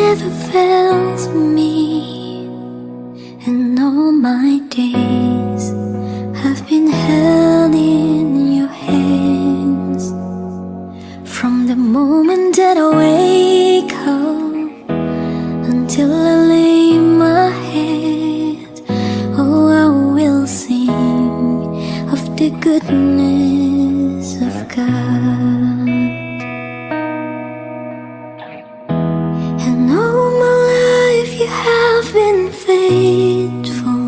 never fails me, and all my days have been held in your hands. From the moment that I wake up until I lay my head, oh, I will sing of the goodness of God. And all my life you have been faithful,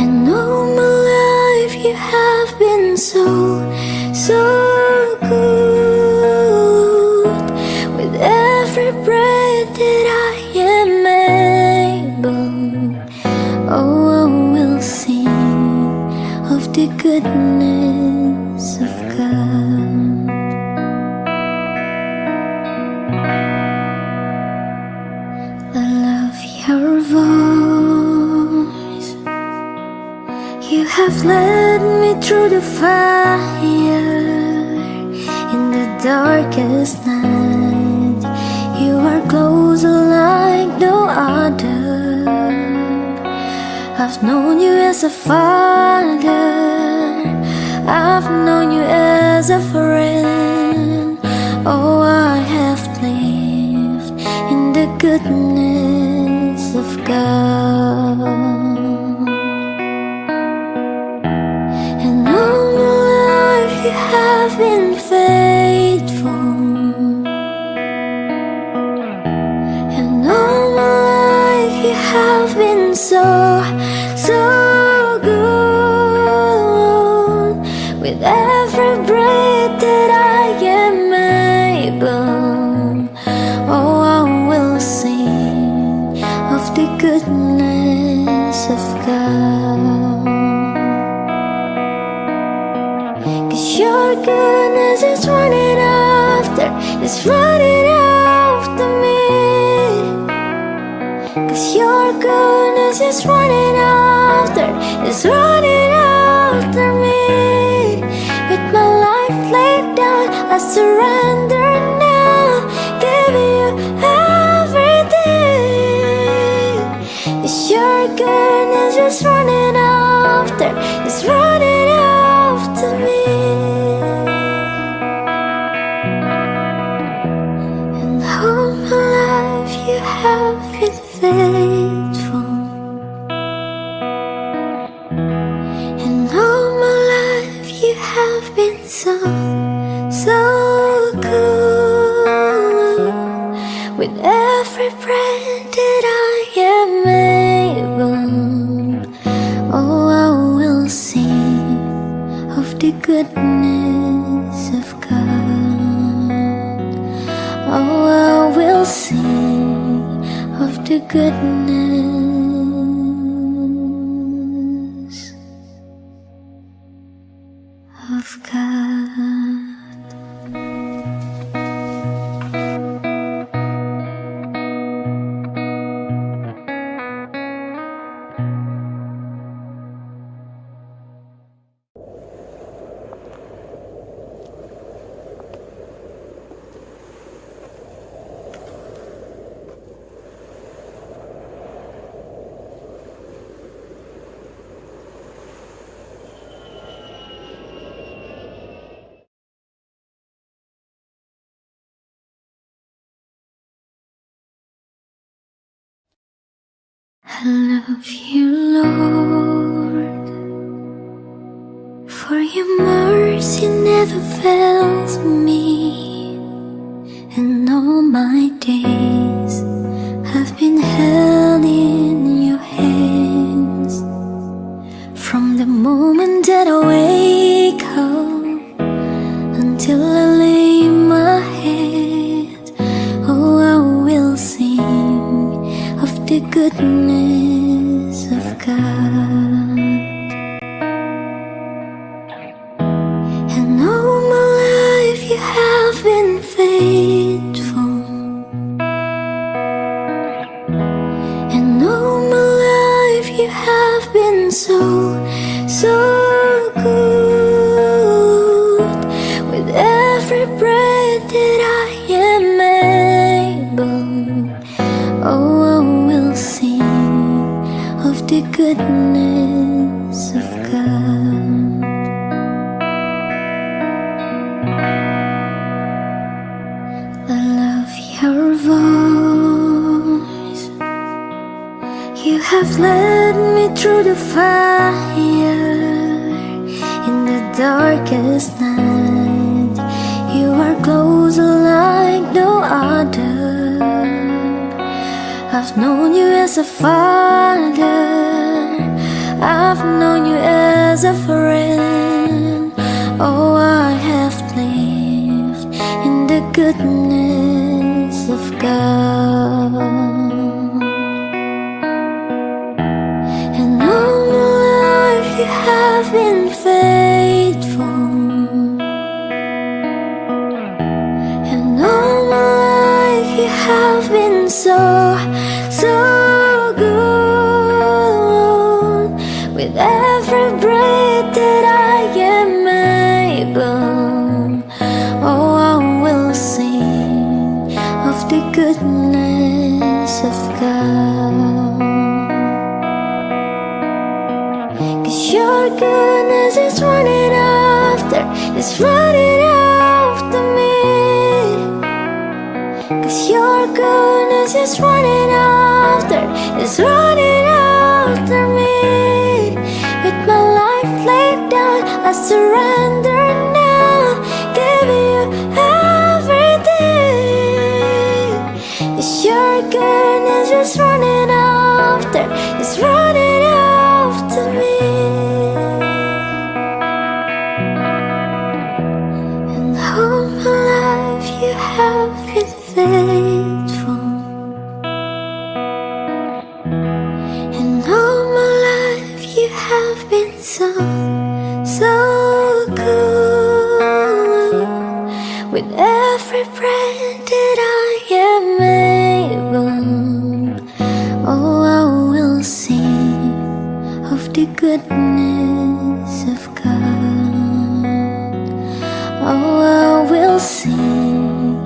and all my life you have been so good. With every breath that I am able, oh, I will sing of the goodness of God. I love your voice. You have led me through the fire in the darkest night. You are closer like no other. I've known you as a father, I've known you as a friend. Oh, I have lived in the goodness of God. And all my life you have been faithful, and all my life you have been so good. With every breath that I am able, oh, I will sing of the goodness of God. 'Cause your goodness is running after, it's running after me. 'Cause your goodness is running after, it's running after me. With my life laid down, I surrender now, giving you everything. 'Cause your goodness is running after, it's running after me. And all my life you have been faithful, and all my life you have been so good. With every breath that I am able, oh, I will sing of the goodness of God. Oh, I will sing of the goodness of God. I love you, Lord, for your mercy never fails me, and all my days have been held in your hands. From the moment that I wake up until I lay my head, oh, I will sing of the goodness of God. And all my life you have been faithful, and all my life you have been so good. With every breath that I am voice. You have led me through the fire in the darkest night. You are close like no other. I've known you as a father, I've known you as a friend. Oh, I have lived in the goodness of God. And all my life you have been faithful. And all my life you have been so good. With every breath that I am able, oh, I will sing of the goodness of God. 'Cause your goodness is running after, it's running after me. 'Cause your goodness is running after, it's running after me. With my life laid down, I surrender now, giving you everything. 'Cause your goodness is running after, it's running after me. And all my life you have been faithful. And all my life you have been so good. With every breath that I am able, oh, I will sing of the goodness of God. Oh, I will sing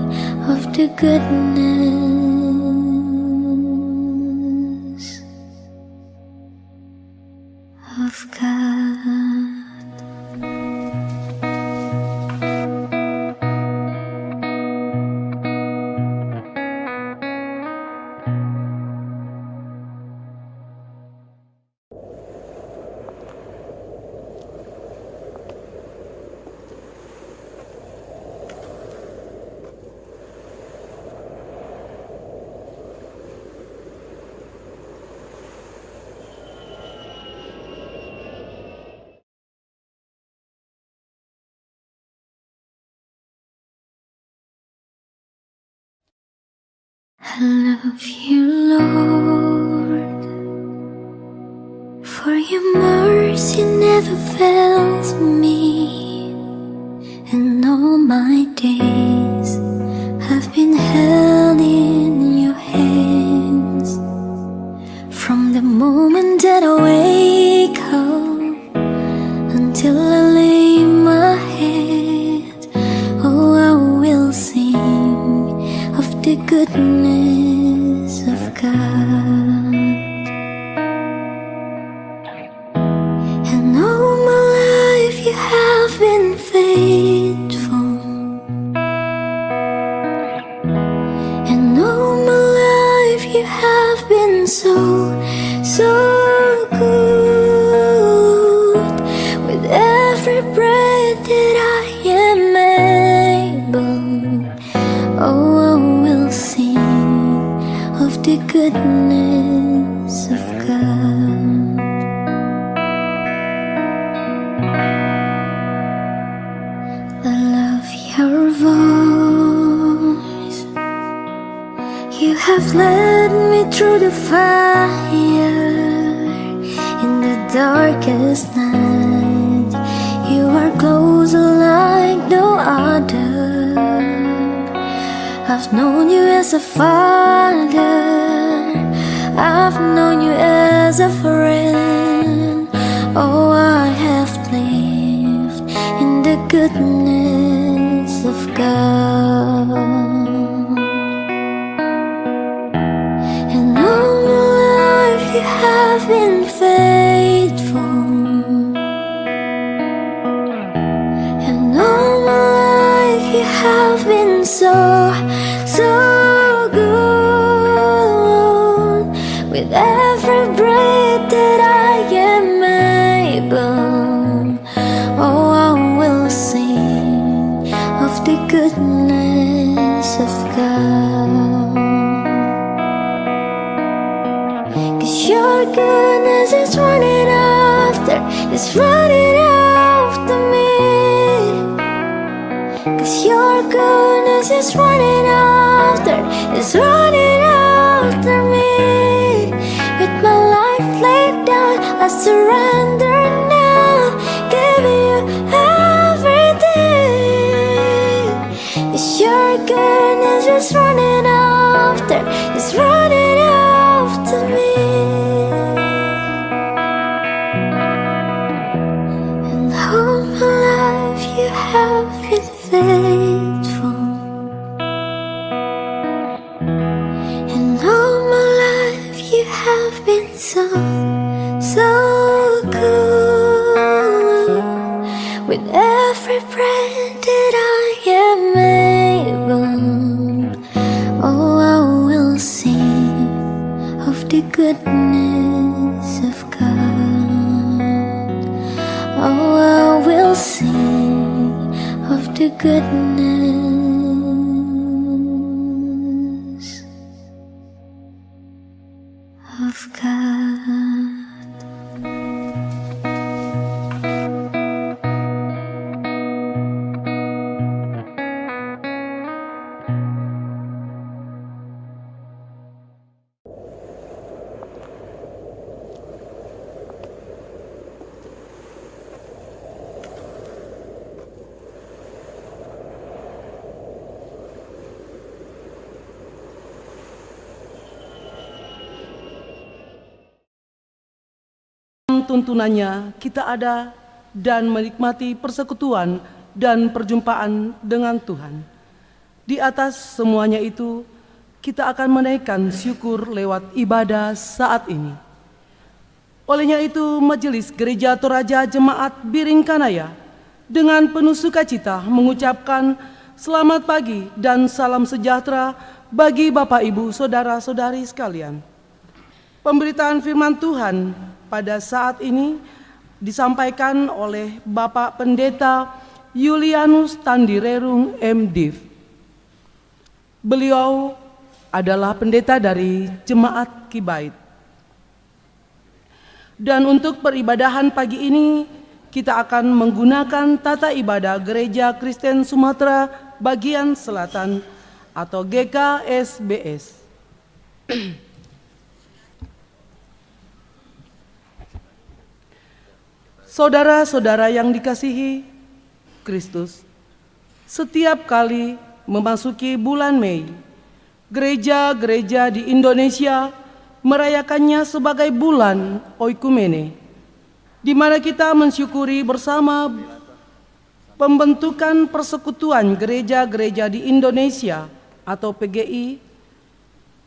of the goodness of God. I love you, Lord, for your mercy never fails me, and all my days have been held in your hands. From the moment that I wake up until I lay my head, oh, I will sing of the goodness of God. And all my life you have been faithful. And all my life you have been so good. With every breath that I am able, oh, I will sing of the goodness of God. I love your voice. You have led me through the fire in the darkest night. You are close like no other. I've known you as a father, I've known you as a friend. Oh, I have lived in the goodness of God. And all my life you have been faithful. have been so good. With every breath that I am able, oh, I will sing of the goodness of God. 'Cause your goodness is running after, it's running after me. 'Cause your goodness is running after, it's running after me. With my life laid down, I surrender now, giving you everything. 'Cause your goodness is running after, it's running after me. And all my life you have been faithful. And all my life you have been so, so good. With every breath that I am able, oh, I will sing of the goodness of God. Oh, I will sing of the goodness of God. Tuntunannya kita ada dan menikmati persekutuan dan perjumpaan dengan Tuhan. Di atas semuanya itu, kita akan menaikkan syukur lewat ibadah saat ini. Olehnya itu, Majelis Gereja Toraja Jemaat Biringkanaya dengan penuh sukacita mengucapkan selamat pagi dan salam sejahtera bagi Bapak Ibu Saudara-saudari sekalian. Pemberitaan firman Tuhan pada saat ini disampaikan oleh Bapak Pendeta Julianus Tandirerung MDiv. Beliau adalah pendeta dari Jemaat Kibait. Dan untuk peribadahan pagi ini, kita akan menggunakan tata ibadah Gereja Kristen Sumatera Bagian Selatan atau GKSBS. Saudara-saudara yang dikasihi Kristus, setiap kali memasuki bulan Mei, gereja-gereja di Indonesia merayakannya sebagai bulan Oikumene, di mana kita mensyukuri bersama pembentukan Persekutuan Gereja-Gereja di Indonesia atau PGI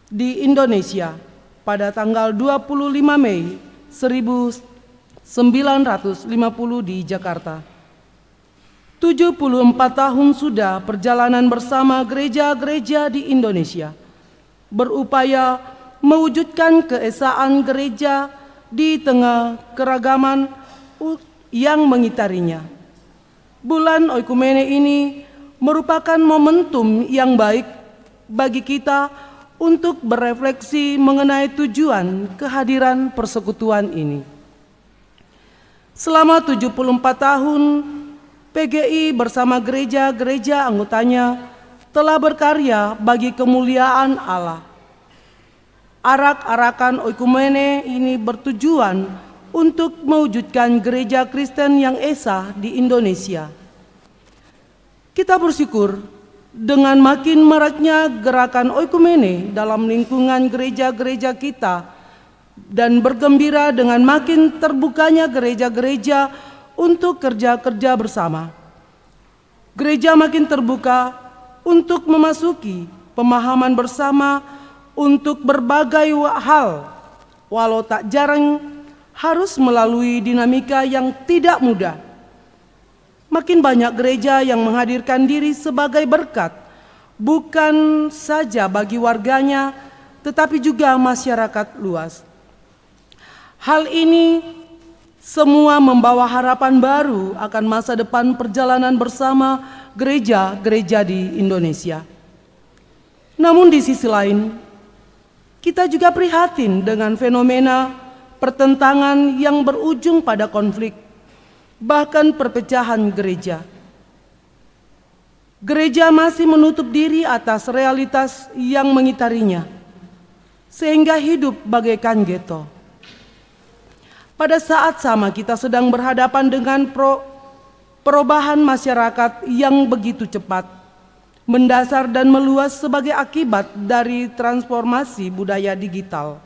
di Indonesia pada tanggal 25 Mei 1950 di Jakarta. 74 tahun sudah perjalanan bersama gereja-gereja di Indonesia, berupaya mewujudkan keesaan gereja di tengah keragaman yang mengitarinya. Bulan Oikumene ini merupakan momentum yang baik bagi kita untuk berefleksi mengenai tujuan kehadiran persekutuan ini. Selama 74 tahun, PGI bersama gereja-gereja anggotanya telah berkarya bagi kemuliaan Allah. Arak-arakan Oikumene ini bertujuan untuk mewujudkan gereja Kristen yang esa di Indonesia. Kita bersyukur dengan makin maraknya gerakan Oikumene dalam lingkungan gereja-gereja kita, dan bergembira dengan makin terbukanya gereja-gereja untuk kerja-kerja bersama. Gereja makin terbuka untuk memasuki pemahaman bersama untuk berbagai hal, walau tak jarang harus melalui dinamika yang tidak mudah. Makin banyak gereja yang menghadirkan diri sebagai berkat, bukan saja bagi warganya, tetapi juga masyarakat luas. Hal ini semua membawa harapan baru akan masa depan perjalanan bersama gereja-gereja di Indonesia. Namun di sisi lain, kita juga prihatin dengan fenomena pertentangan yang berujung pada konflik, bahkan perpecahan gereja. Gereja masih menutup diri atas realitas yang mengitarinya, sehingga hidup bagaikan ghetto. Pada saat sama kita sedang berhadapan dengan perubahan masyarakat yang begitu cepat, mendasar dan meluas sebagai akibat dari transformasi budaya digital.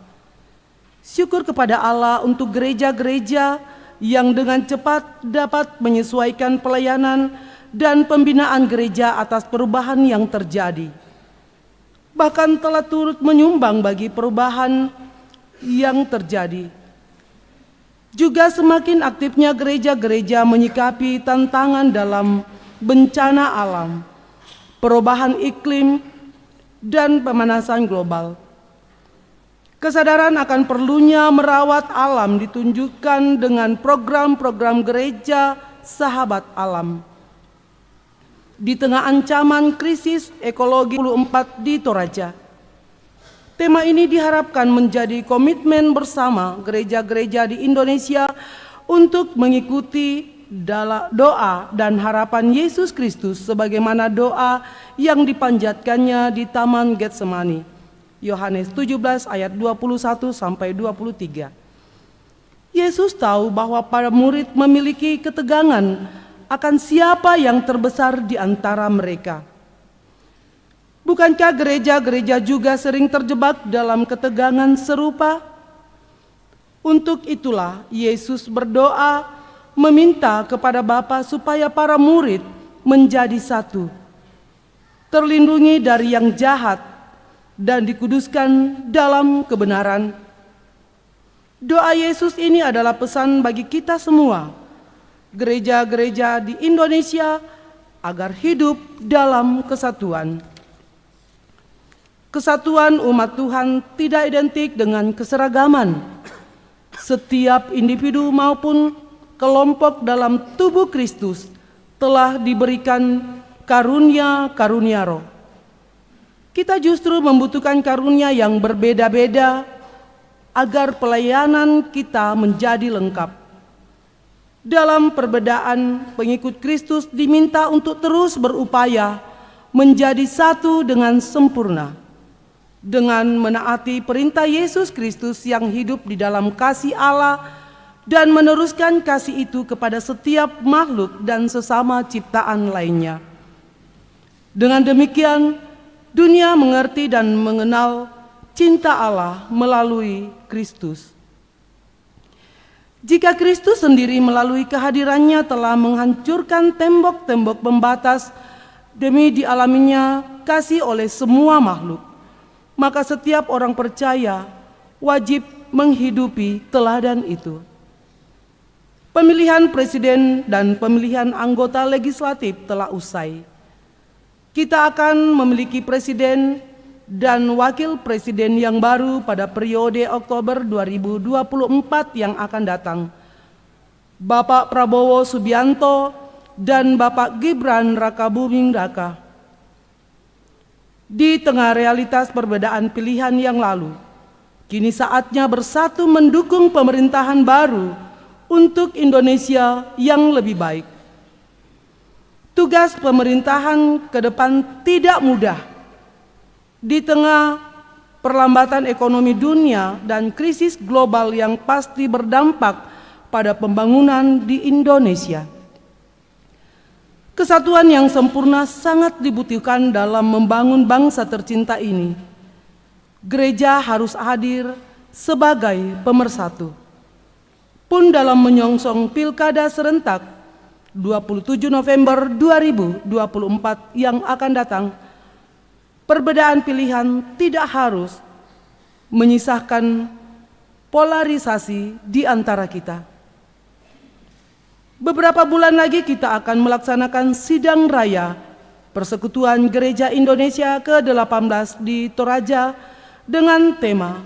Syukur kepada Allah untuk gereja-gereja yang dengan cepat dapat menyesuaikan pelayanan dan pembinaan gereja atas perubahan yang terjadi. Bahkan telah turut menyumbang bagi perubahan yang terjadi. Juga semakin aktifnya gereja-gereja menyikapi tantangan dalam bencana alam, perubahan iklim, dan pemanasan global. Kesadaran akan perlunya merawat alam ditunjukkan dengan program-program gereja sahabat alam. Di tengah ancaman krisis ekologi 24 di Toraja, tema ini diharapkan menjadi komitmen bersama gereja-gereja di Indonesia untuk mengikuti doa dan harapan Yesus Kristus sebagaimana doa yang dipanjatkannya di Taman Getsemani. Yohanes 17 ayat 21 sampai 23. Yesus tahu bahwa para murid memiliki ketegangan akan siapa yang terbesar di antara mereka. Bukankah gereja-gereja juga sering terjebak dalam ketegangan serupa? Untuk itulah Yesus berdoa meminta kepada Bapa supaya para murid menjadi satu, terlindungi dari yang jahat dan dikuduskan dalam kebenaran. Doa Yesus ini adalah pesan bagi kita semua, gereja-gereja di Indonesia, agar hidup dalam kesatuan. Kesatuan umat Tuhan tidak identik dengan keseragaman. Setiap individu maupun kelompok dalam tubuh Kristus telah diberikan karunia-karunia roh. Kita justru membutuhkan karunia yang berbeda-beda agar pelayanan kita menjadi lengkap. Dalam perbedaan, pengikut Kristus diminta untuk terus berupaya menjadi satu dengan sempurna, dengan menaati perintah Yesus Kristus yang hidup di dalam kasih Allah dan meneruskan kasih itu kepada setiap makhluk dan sesama ciptaan lainnya. Dengan demikian, dunia mengerti dan mengenal cinta Allah melalui Kristus. Jika Kristus sendiri melalui kehadirannya telah menghancurkan tembok-tembok pembatas demi dialaminya kasih oleh semua makhluk, maka setiap orang percaya wajib menghidupi teladan itu. Pemilihan presiden dan pemilihan anggota legislatif telah usai. Kita akan memiliki presiden dan wakil presiden yang baru pada periode Oktober 2024 yang akan datang. Bapak Prabowo Subianto dan Bapak Gibran Rakabuming Raka. Di tengah realitas perbedaan pilihan yang lalu, kini saatnya bersatu mendukung pemerintahan baru untuk Indonesia yang lebih baik. Tugas pemerintahan ke depan tidak mudah. Di tengah perlambatan ekonomi dunia dan krisis global yang pasti berdampak pada pembangunan di Indonesia. Kesatuan yang sempurna sangat dibutuhkan dalam membangun bangsa tercinta ini. Gereja harus hadir sebagai pemersatu. Pun dalam menyongsong Pilkada serentak 27 November 2024 yang akan datang, perbedaan pilihan tidak harus menyisahkan polarisasi di antara kita. Beberapa bulan lagi kita akan melaksanakan sidang raya Persekutuan Gereja Indonesia ke-18 di Toraja dengan tema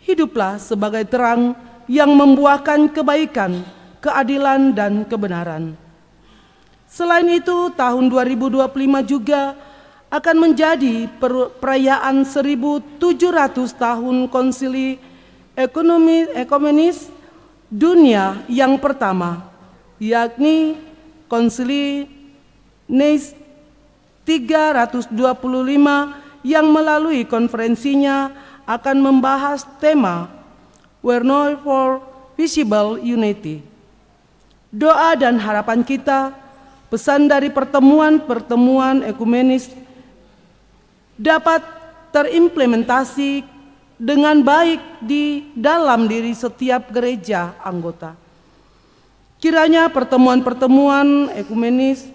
Hiduplah sebagai terang yang membuahkan kebaikan, keadilan, dan kebenaran. Selain itu, tahun 2025 juga akan menjadi perayaan 1700 tahun Konsili Ekumenis Dunia yang pertama, yakni Konsili Nicea 325, yang melalui konferensinya akan membahas tema Where for Visible Unity. Doa dan harapan kita, pesan dari pertemuan-pertemuan ekumenis dapat terimplementasi dengan baik di dalam diri setiap gereja anggota. Kiranya pertemuan-pertemuan ekumenis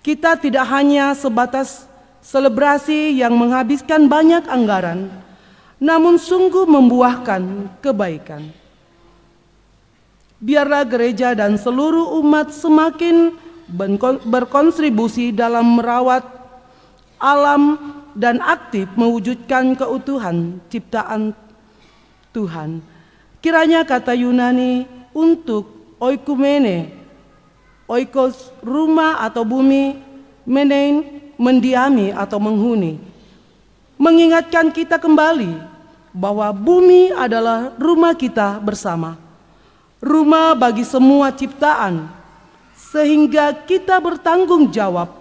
kita tidak hanya sebatas selebrasi yang menghabiskan banyak anggaran, namun sungguh membuahkan kebaikan. Biarlah gereja dan seluruh umat semakin berkontribusi dalam merawat alam dan aktif mewujudkan keutuhan ciptaan Tuhan. Kiranya kata Yunani untuk oikumene, oikos rumah atau bumi, menein mendiami atau menghuni, mengingatkan kita kembali bahwa bumi adalah rumah kita bersama, rumah bagi semua ciptaan, sehingga kita bertanggung jawab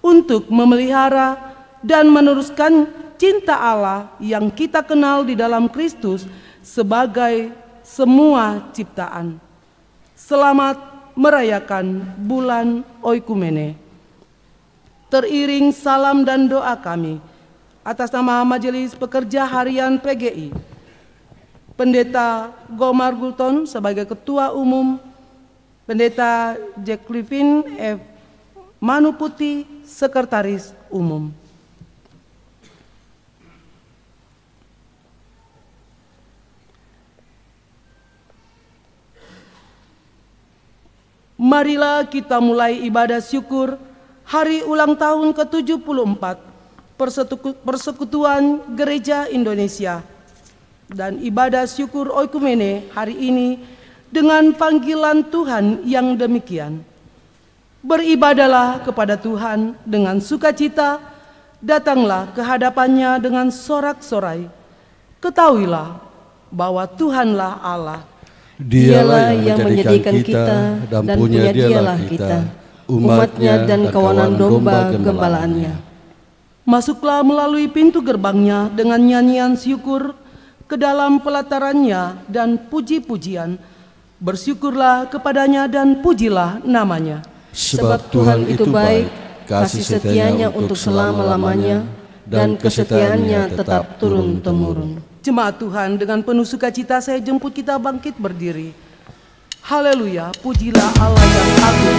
untuk memelihara dan meneruskan cinta Allah yang kita kenal di dalam Kristus sebagai semua ciptaan. Selamat merayakan bulan Oikumene. Teriring salam dan doa kami atas nama Majelis Pekerja Harian PGI, Pendeta Gomar Gulton sebagai Ketua Umum, Pendeta Jack Cliffin F. Manuputi Sekretaris Umum. Marilah kita mulai ibadah syukur hari ulang tahun ke-74 Persekutuan Gereja Indonesia dan ibadah syukur Oikumene hari ini dengan panggilan Tuhan yang demikian. Beribadalah kepada Tuhan dengan sukacita, datanglah ke hadapannya dengan sorak-sorai. Ketahuilah bahwa Tuhanlah Allah. Dialah yang menjadikan kita dan punya dialah kita, umatnya dan kawanan domba gembalaannya. Masuklah melalui pintu gerbangnya dengan nyanyian syukur ke dalam pelatarannya dan puji-pujian. Bersyukurlah kepadanya dan pujilah namanya. Sebab Tuhan itu baik, kasih setianya untuk selama-lamanya, dan kesetiaannya tetap turun-temurun. Jemaat Tuhan, dengan penuh sukacita saya jemput kita bangkit berdiri. Haleluya, pujilah Allah yang agung.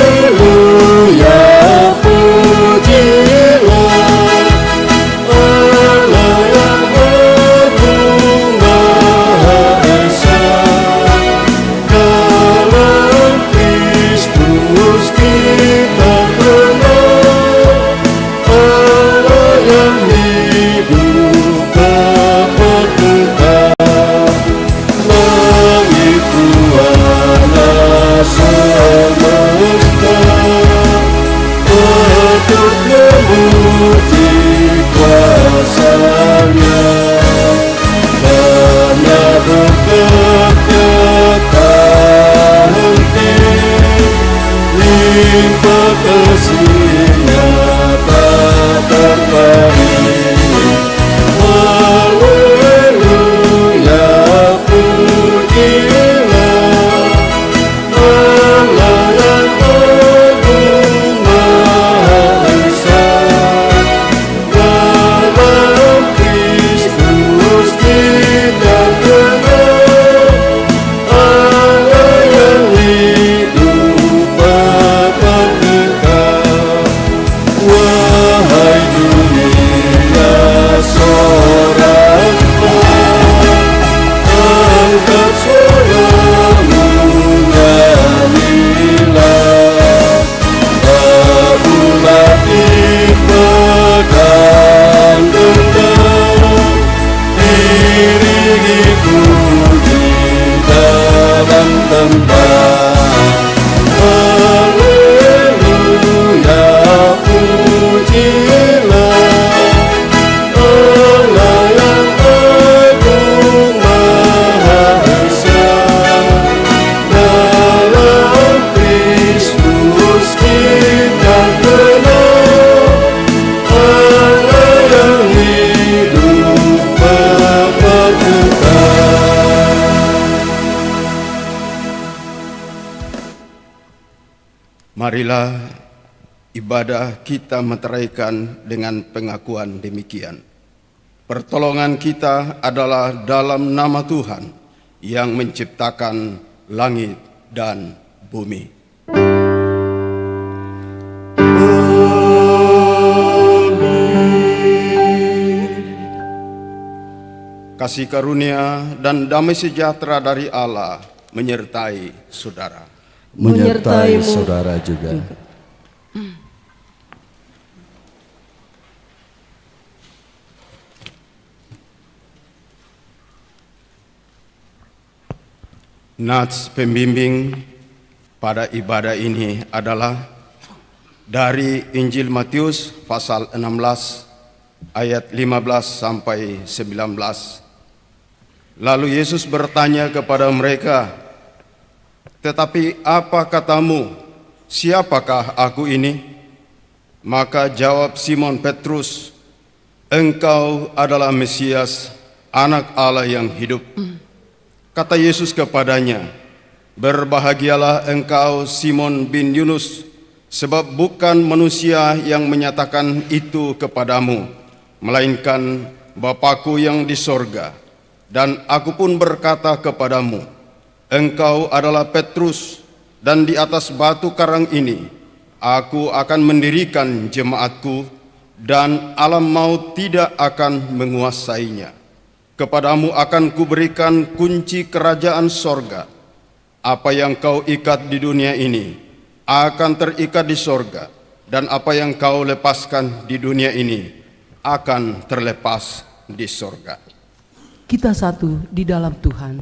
Haleluya, pujilah Allah yang agung Maha Esa, dalam Kristus Marilah ibadah kita meteraikan dengan pengakuan demikian. Pertolongan kita adalah dalam nama Tuhan yang menciptakan langit dan bumi. Kasih karunia dan damai sejahtera dari Allah menyertai saudara. Menyertai saudara juga. Nats pembimbing pada ibadah ini adalah dari Injil Matius pasal 16 ayat 15 sampai 19. Lalu Yesus bertanya kepada mereka, "Tetapi apa katamu, siapakah aku ini?" Maka jawab Simon Petrus, "Engkau adalah Mesias, Anak Allah yang hidup." Kata Yesus kepadanya, "Berbahagialah engkau Simon bin Yunus, sebab bukan manusia yang menyatakan itu kepadamu, melainkan Bapa-Ku yang di sorga. Dan aku pun berkata kepadamu, engkau adalah Petrus, dan di atas batu karang ini aku akan mendirikan jemaatku, dan alam maut tidak akan menguasainya. Kepadamu akan kuberikan kunci kerajaan sorga. Apa yang kau ikat di dunia ini akan terikat di sorga, dan apa yang kau lepaskan di dunia ini akan terlepas di sorga." Kita satu di dalam Tuhan.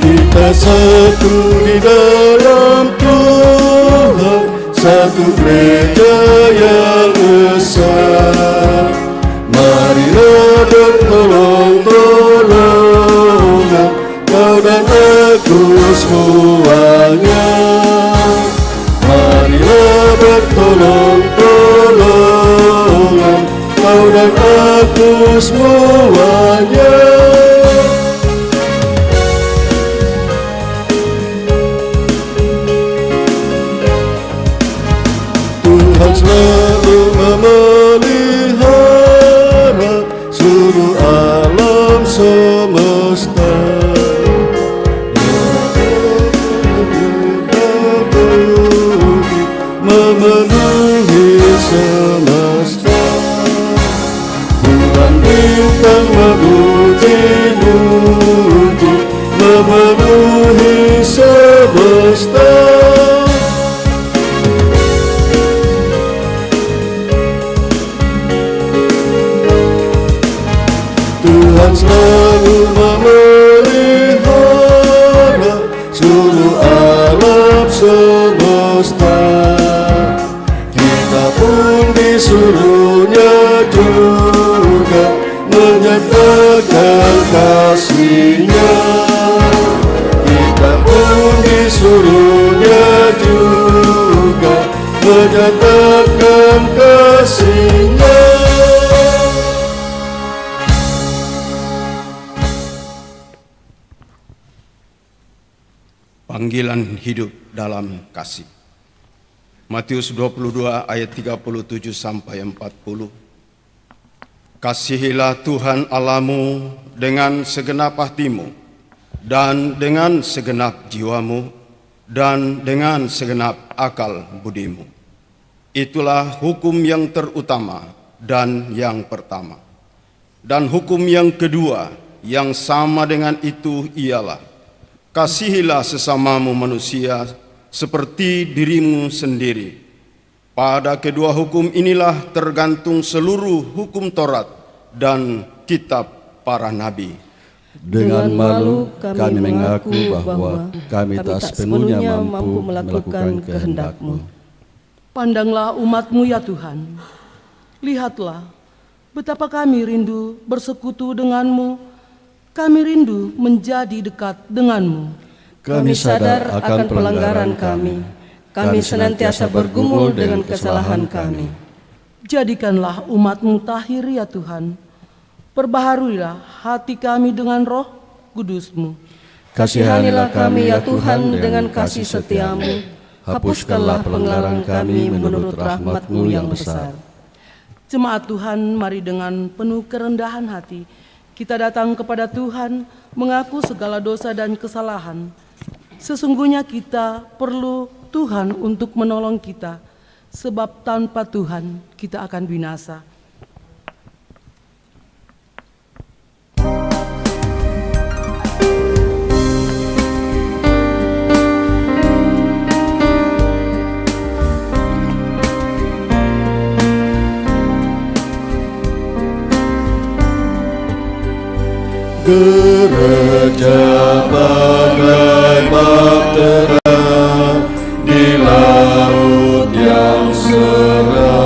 Kita satu di dalam Tuhan, satu gereja yang besar. Marilah bertolong-tolongan, kau dan aku semuanya. Marilah bertolong-tolongan, kau dan aku semuanya. Tuhan selalu memelihara seluruh alam semesta. Memenuhi semesta. Tuhan bintang memuji-muji, memenuhi semesta. Tuhan selalu memelihara seluruh alam semesta. Kita pun disuruhnya juga menyatakan kasih-Nya. Kita pun disuruhnya juga menyatakan kasih-Nya. Panggilan hidup dalam kasih. Matius 22 ayat 37 sampai 40. Kasihilah Tuhan Allahmu dengan segenap hatimu, dan dengan segenap jiwamu, dan dengan segenap akal budimu. Itulah hukum yang terutama dan yang pertama. Dan hukum yang kedua yang sama dengan itu ialah, kasihilah sesamamu manusia seperti dirimu sendiri. Pada kedua hukum inilah tergantung seluruh hukum Taurat dan kitab para nabi. Dengan malu kami mengaku bahwa kami tak sepenuhnya mampu melakukan kehendak-Mu. Pandanglah umat-Mu ya Tuhan. Lihatlah betapa kami rindu bersekutu dengan-Mu. Kami rindu menjadi dekat dengan-Mu. Kami sadar akan pelanggaran kami. kami senantiasa bergumul dengan kesalahan kami. Jadikanlah umat-Mu tahir ya Tuhan. Perbaharuilah hati kami dengan roh kudus-Mu. Kasihanilah kami ya Tuhan dengan kasih setia-Mu. Hapuskanlah pengeluaran kami menurut rahmat-Mu yang besar. Jemaat Tuhan, mari dengan penuh kerendahan hati kita datang kepada Tuhan mengaku segala dosa dan kesalahan. Sesungguhnya kita perlu Tuhan untuk menolong kita, sebab tanpa Tuhan kita akan binasa. Gereja bagai bahtera di laut yang cerah,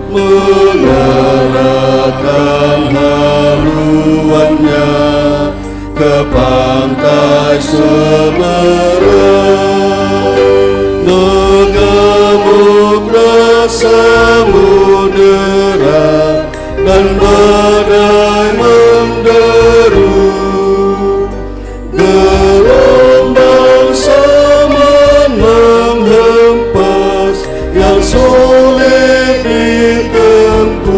mengarahkan haluannya ke pantai seberang, mengamuklah samudera dan badai menderu, gelombang zaman menghempas yang sulit ditempuh.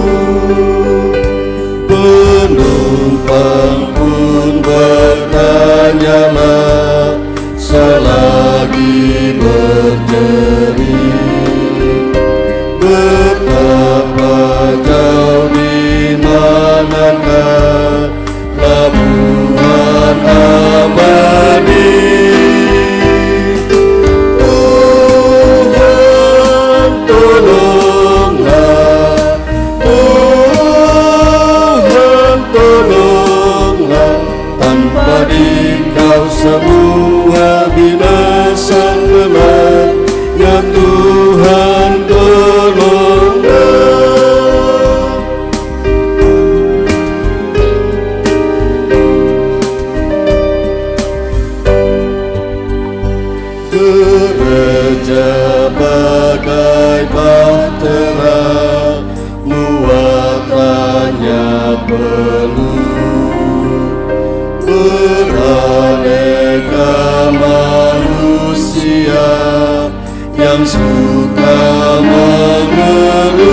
Penumpang pun bertanyalah selagi berjerit, betapa jauh di manakah pelabuhan abadi. Tuhan tolonglah, Tuhan tolonglah, tanpa Dikau semua binasa kelak. Ya Tuhan tolonglah. Gereja bagai bahtera, muatannya penuh, beraneka manusia yang suka mengeluh,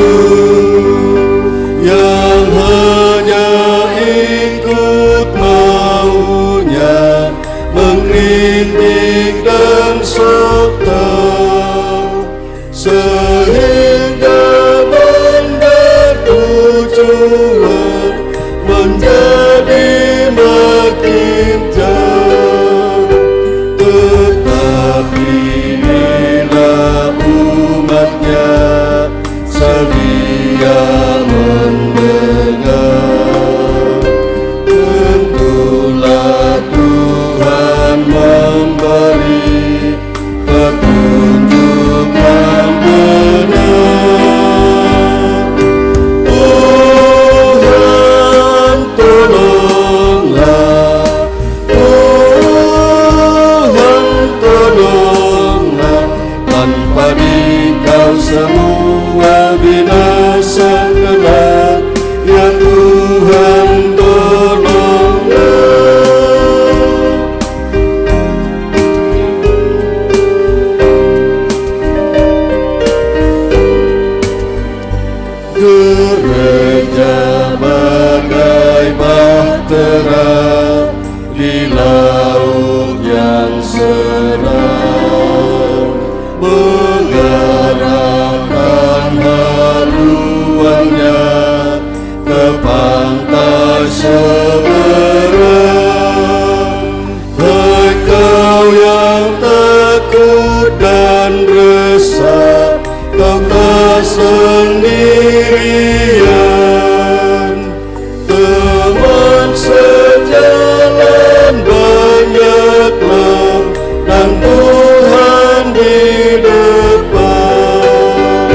yang hanya ikut maunya, mengkritik dan sota, sehingga benda tujuan menjadi makin jauh. Tetapi bila umatnya sedia mendengar, tentulah Tuhan memberi petunjuk yang benar. Tuhan tolonglah, Tuhan tolonglah, tanpa Dikau semua binasa kelak. Ya Tuhan tolonglah. Gereja bagai bahtera di laut yang seram, mengarahkan haluannya ke pantai seberang. Hai kau yang takut dan resah, kau tak sendirian. Teman sejalan banyaklah, dan Tuhan di depan.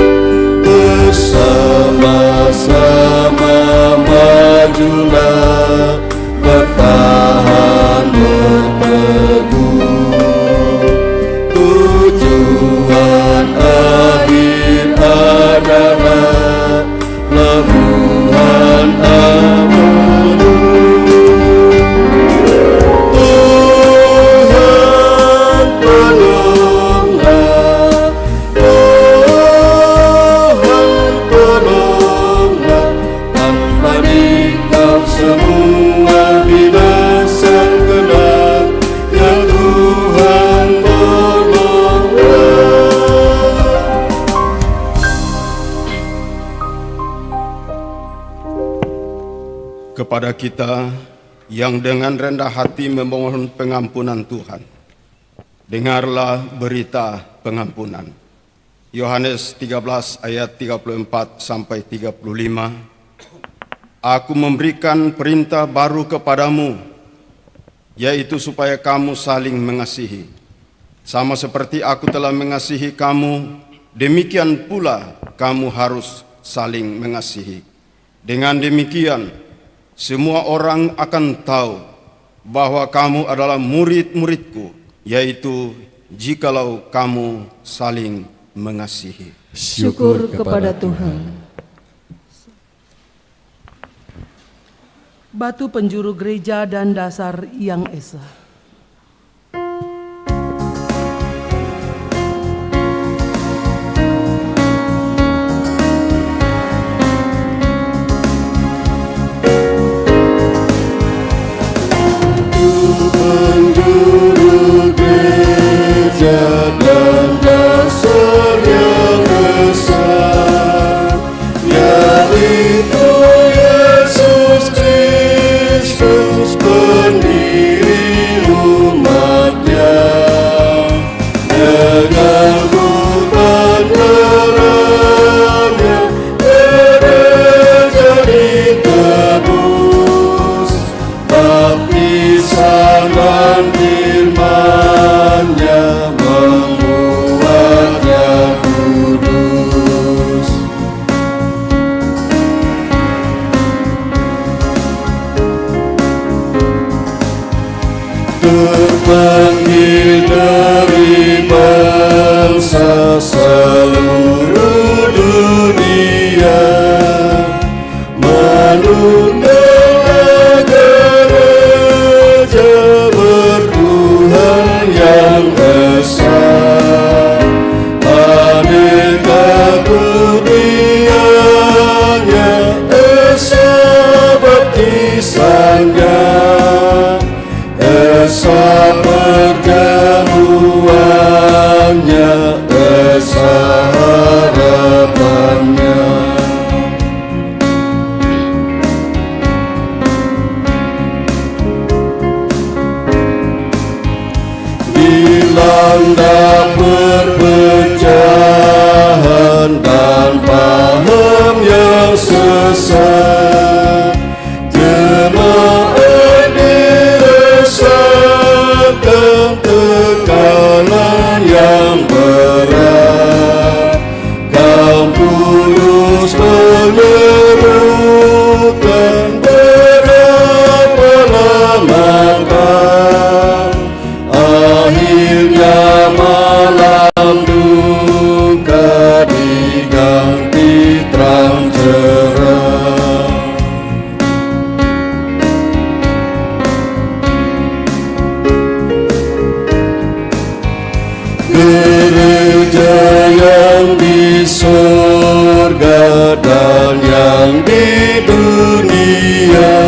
Bersama-sama majulah, bertahan berteguh, tujuan kepada kita yang dengan rendah hati memohon pengampunan Tuhan. Dengarlah berita pengampunan. Yohanes 13 ayat 34 sampai 35. Aku memberikan perintah baru kepadamu, yaitu supaya kamu saling mengasihi. Sama seperti aku telah mengasihi kamu, demikian pula kamu harus saling mengasihi. Dengan demikian, semua orang akan tahu bahwa kamu adalah murid-muridku, yaitu jikalau kamu saling mengasihi. Syukur kepada Tuhan. Batu penjuru gereja dan dasar yang esa. Penjuru gereja dan dasar yang besar, yaitu Yesus Kristus pendiri umatnya. Dengan hutan terangnya gereja ditebus, baptisan dan firman-Nya membuatnya kudus. Terpanggil dari bangsa seluruh dunia, menunggulah gereja bertuhan yang esa. Aneka kurnianya, esa baptisannya, esa perjamuannya, esa harapannya. Dilanda perpecahan dan paham yang sesat, jemaat dirasakan tekanan yang berat. Kaum tulus menyerukan berapa lamakah, akhirnya malam duka diganti terang cerah. Gereja yang di surga dan yang di dunia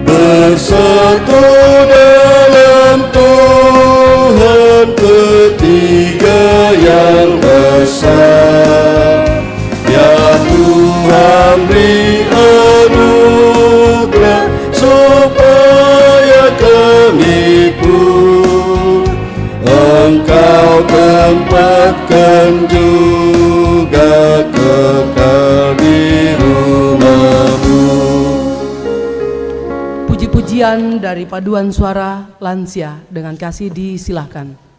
bersatu dalam Tuhan ketiga yang besar. Ya Tuhan, beri anugerah supaya kami pun Engkau tempatkan juga kekal di rumah-Mu. Puji-pujian dari paduan suara lansia dengan kasih disilahkan.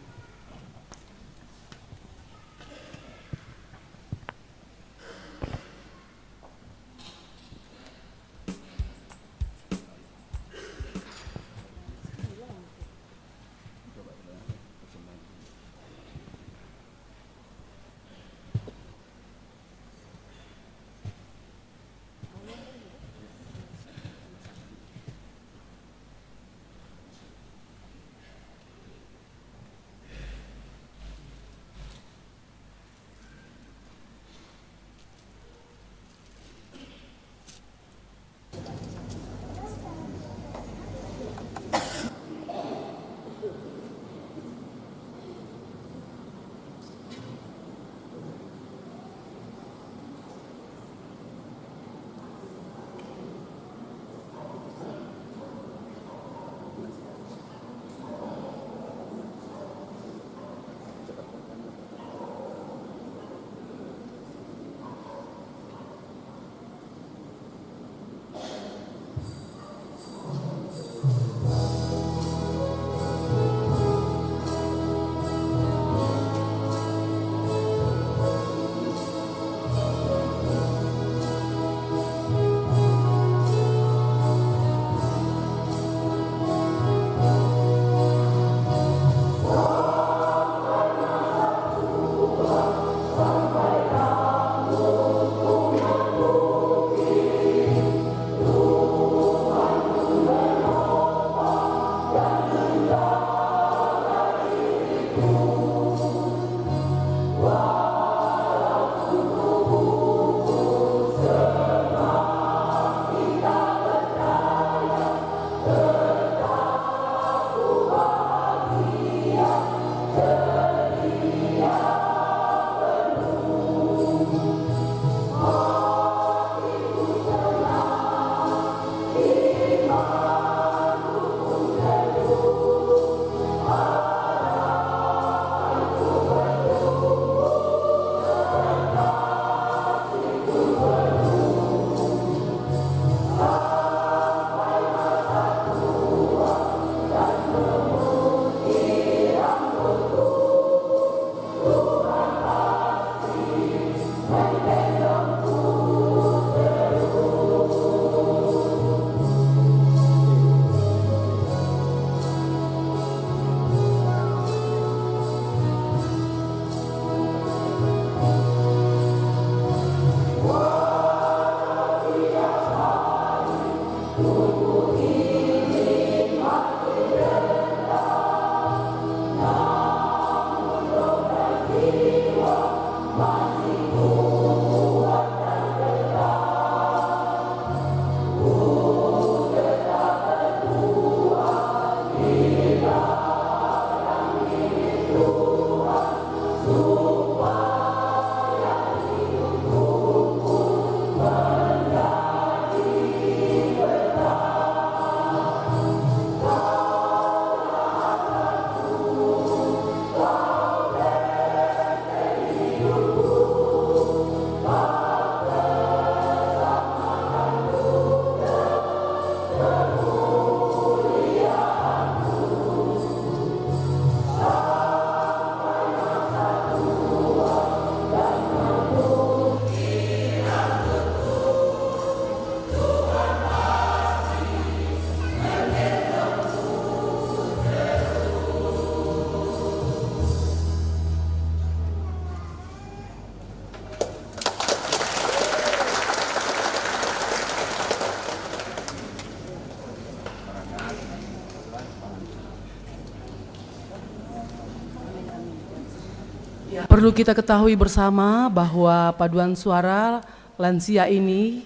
Perlu kita ketahui bersama bahwa paduan suara lansia ini,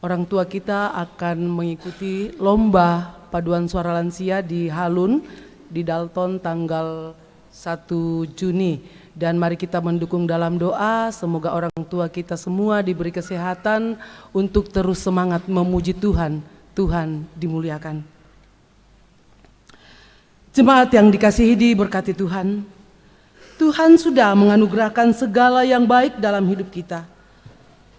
orang tua kita akan mengikuti lomba paduan suara lansia di Halun, di Dalton tanggal 1 Juni. Dan mari kita mendukung dalam doa, semoga orang tua kita semua diberi kesehatan untuk terus semangat memuji Tuhan. Tuhan dimuliakan. Jemaat yang dikasihi diberkati Tuhan, Tuhan sudah menganugerahkan segala yang baik dalam hidup kita.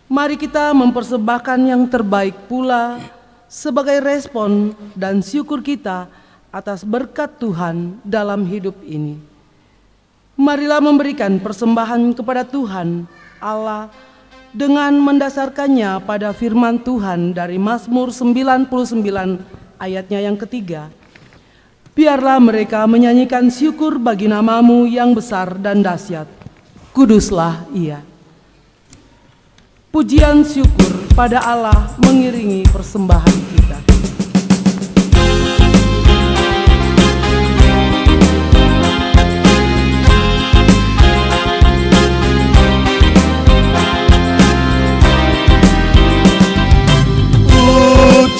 Mari kita mempersembahkan yang terbaik pula sebagai respon dan syukur kita atas berkat Tuhan dalam hidup ini. Marilah memberikan persembahan kepada Tuhan Allah dengan mendasarkannya pada firman Tuhan dari Mazmur 99 ayatnya yang ketiga. Biarlah mereka menyanyikan syukur bagi nama-Mu yang besar dan dahsyat. Kuduslah Ia. Pujian syukur pada Allah mengiringi persembahan kita.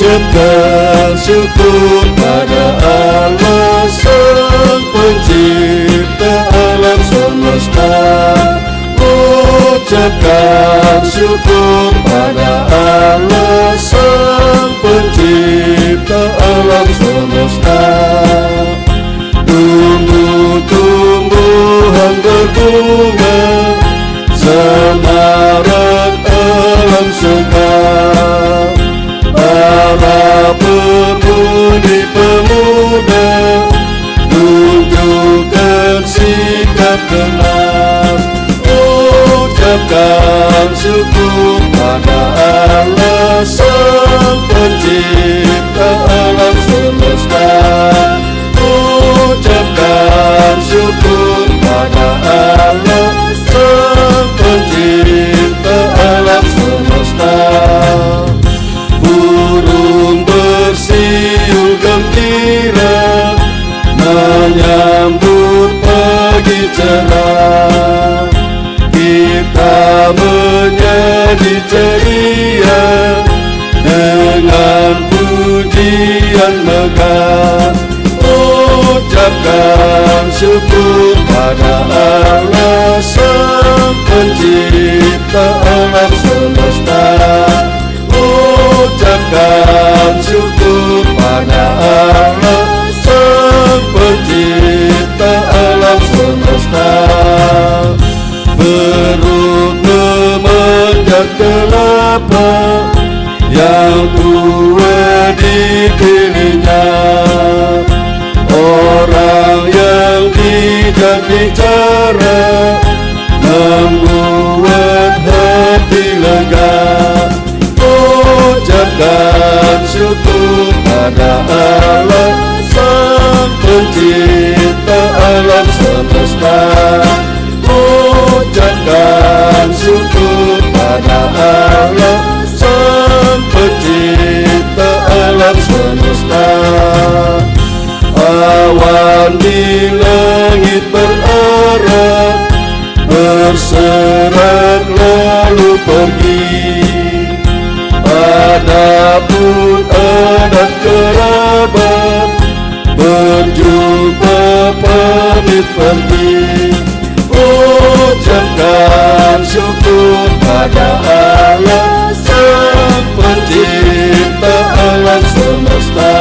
Ucapkan syukur pada Allah Sang Pencipta alam semesta. Ucapkan syukur pada Allah Sang Pencipta alam semesta. Tumbuh-tumbuhan berbunga, semarak alam segar. Para pemudi-pemuda tunjukkan sikap benar. Ucapkan syukur pada Allah Sang Pencipta alam semesta. Ucapkan syukur pada Allah Sang Pencipta alam semesta. Burung bersiul gembira menyambut pagi cerah. Kita menyanyi ceria dengan pujian megah. Ucapkan syukur pada Allah Sang Pencipta alam semesta. Ucapkan syukur pada Allah Sang Pencipta alam semesta. Perut memanjat kelapa yang tua dipilihnya. Orang yang bijak bicara membuat hati lega. Ucapkan syukur pada Allah Sang Pencipta alam semesta. Ucapkan syukur pada Allah Sang Pencipta alam semesta. Awan di langit berarah, berserak lalu pergi. Adapun adat kerabat berjumpa pamit pergi. Ucapkan syukur pada Allah Sang Pencipta alam semesta.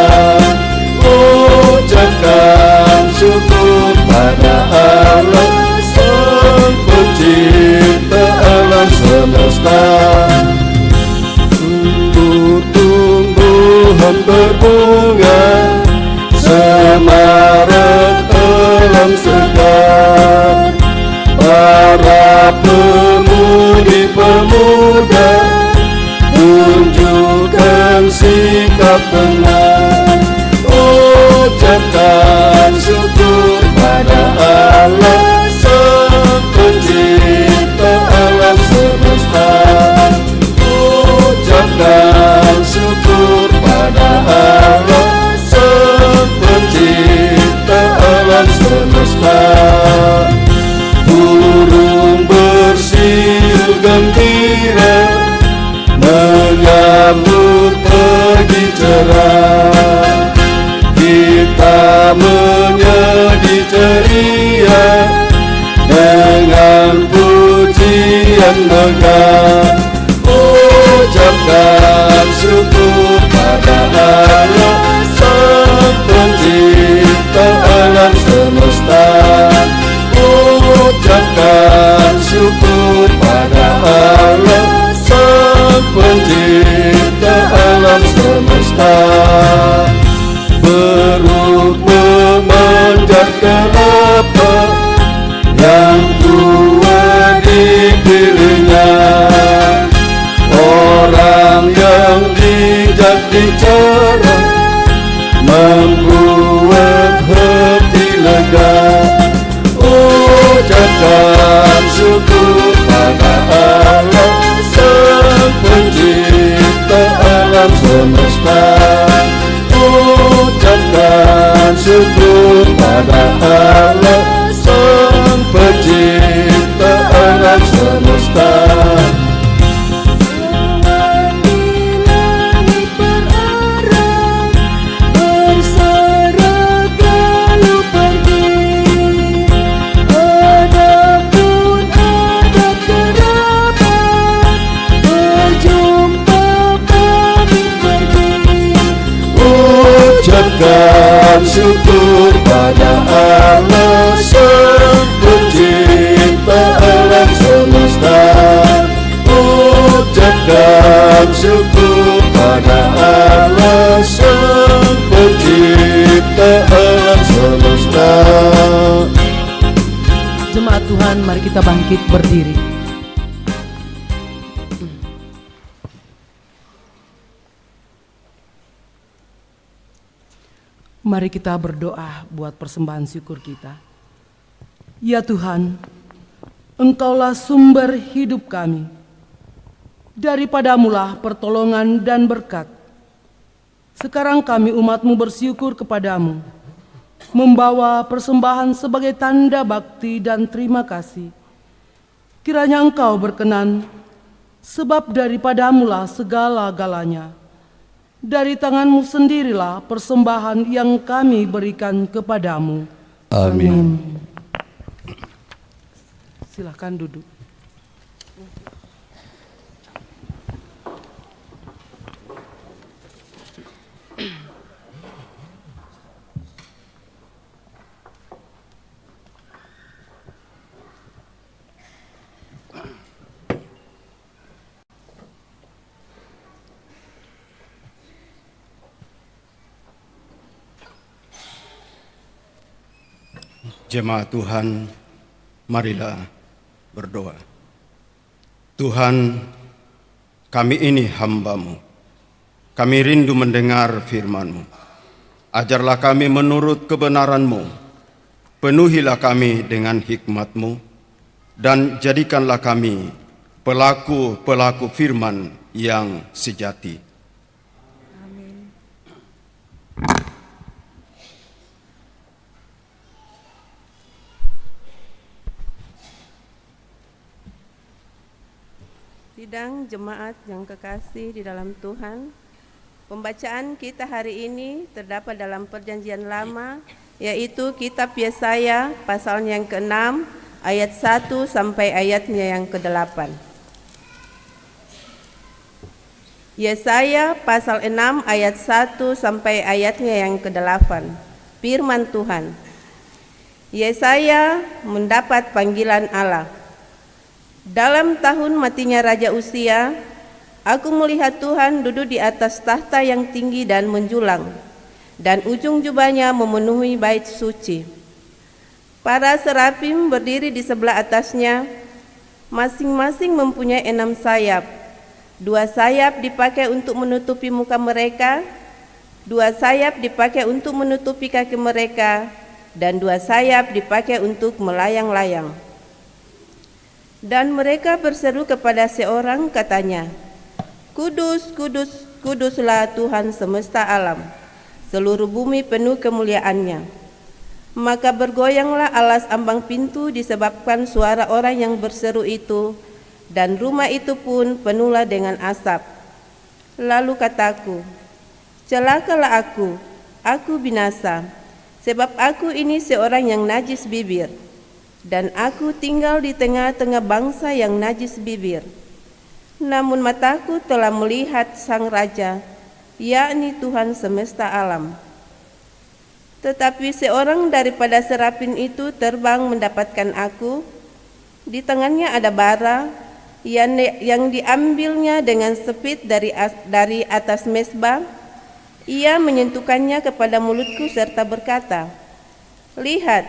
Ucapkan syukur pada Allah Sang Pencipta alam semesta. Tumbuh-tumbuhan berbunga, semarak alam segar. Para pemudi-pemuda tunjukkan sikap benar. Ucapkan syukur pada Allah Sang Pencipta alam semesta. Ucapkan syukur pada Allah Sang Pencipta alam semesta. Burung cerah. Kita menjadi ceria dengan pujian megah. Ucapkan syukur pada Allah, Sang Pencipta alam semesta. Ucapkan syukur pada Allah, Sang Pencipta alam semesta. Beruk memanjat kelapa yang tua dipilihnya. Orang yang bijak bicara membuat hati lega. Ucapkan syukur pada Allah, Sang Pencipta alam semesta. Ucapkan syukur pada Allah, Sang Pencipta alam semesta. Ucapkan syukur pada Allah, Sang Pencipta alam semesta. Ucapkan syukur pada Allah, Sang Pencipta alam semesta. Jemaat Tuhan, mari kita bangkit berdiri. Mari kita berdoa buat persembahan syukur kita. Ya Tuhan, Engkaulah sumber hidup kami. Daripadamulah pertolongan dan berkat. Sekarang kami umat-Mu bersyukur kepadamu, membawa persembahan sebagai tanda bakti dan terima kasih. Kiranya Engkau berkenan, sebab daripadamulah segala-galanya. Dari tangan-Mu sendirilah persembahan yang kami berikan kepadamu. Amin. Silakan duduk. Jemaat Tuhan, marilah berdoa. Tuhan, kami ini hamba-Mu. Kami rindu mendengar firman-Mu. Ajarlah kami menurut kebenaran-Mu. Penuhilah kami dengan hikmat-Mu. Dan jadikanlah kami pelaku-pelaku firman yang sejati. Sidang jemaat yang kekasih di dalam Tuhan, pembacaan kita hari ini terdapat dalam Perjanjian Lama, yaitu kitab Yesaya pasalnya yang ke-6 ayat 1 sampai ayatnya yang ke-8. Yesaya pasal 6 ayat 1 sampai ayatnya yang ke-8. Firman Tuhan. Yesaya mendapat panggilan Allah. Dalam tahun matinya Raja Uzia, aku melihat Tuhan duduk di atas tahta yang tinggi dan menjulang, dan ujung jubahnya memenuhi bait suci. Para serafim berdiri di sebelah atasnya, masing-masing mempunyai 6 sayap. 2 sayap dipakai untuk menutupi muka mereka, 2 sayap dipakai untuk menutupi kaki mereka, dan 2 sayap dipakai untuk melayang-layang. Dan mereka berseru kepada seorang, katanya, Kudus, kudus, kuduslah Tuhan semesta alam, seluruh bumi penuh kemuliaan-Nya. Maka bergoyanglah alas ambang pintu disebabkan suara orang yang berseru itu, dan rumah itu pun penuhlah dengan asap. Lalu kataku, Celakalah aku binasa, sebab aku ini seorang yang najis bibir, dan aku tinggal di tengah-tengah bangsa yang najis bibir. Namun mataku telah melihat Sang Raja, yakni Tuhan semesta alam. Tetapi seorang daripada serafin itu terbang mendapatkan aku. Di tangannya ada bara yang diambilnya dengan sepit dari atas mezbah. Ia menyentuhkannya kepada mulutku serta berkata, "Lihat,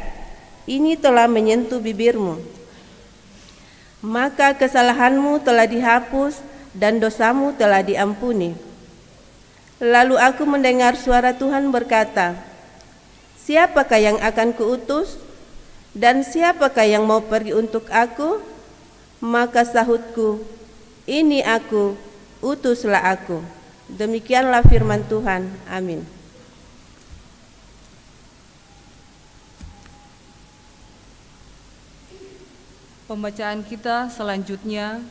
ini telah menyentuh bibirmu. Maka kesalahanmu telah dihapus dan dosamu telah diampuni." Lalu aku mendengar suara Tuhan berkata, "Siapakah yang akan kuutus? Dan siapakah yang mau pergi untuk aku?" Maka sahutku, "Ini aku, utuslah aku." Demikianlah firman Tuhan. Amin. Pembacaan kita selanjutnya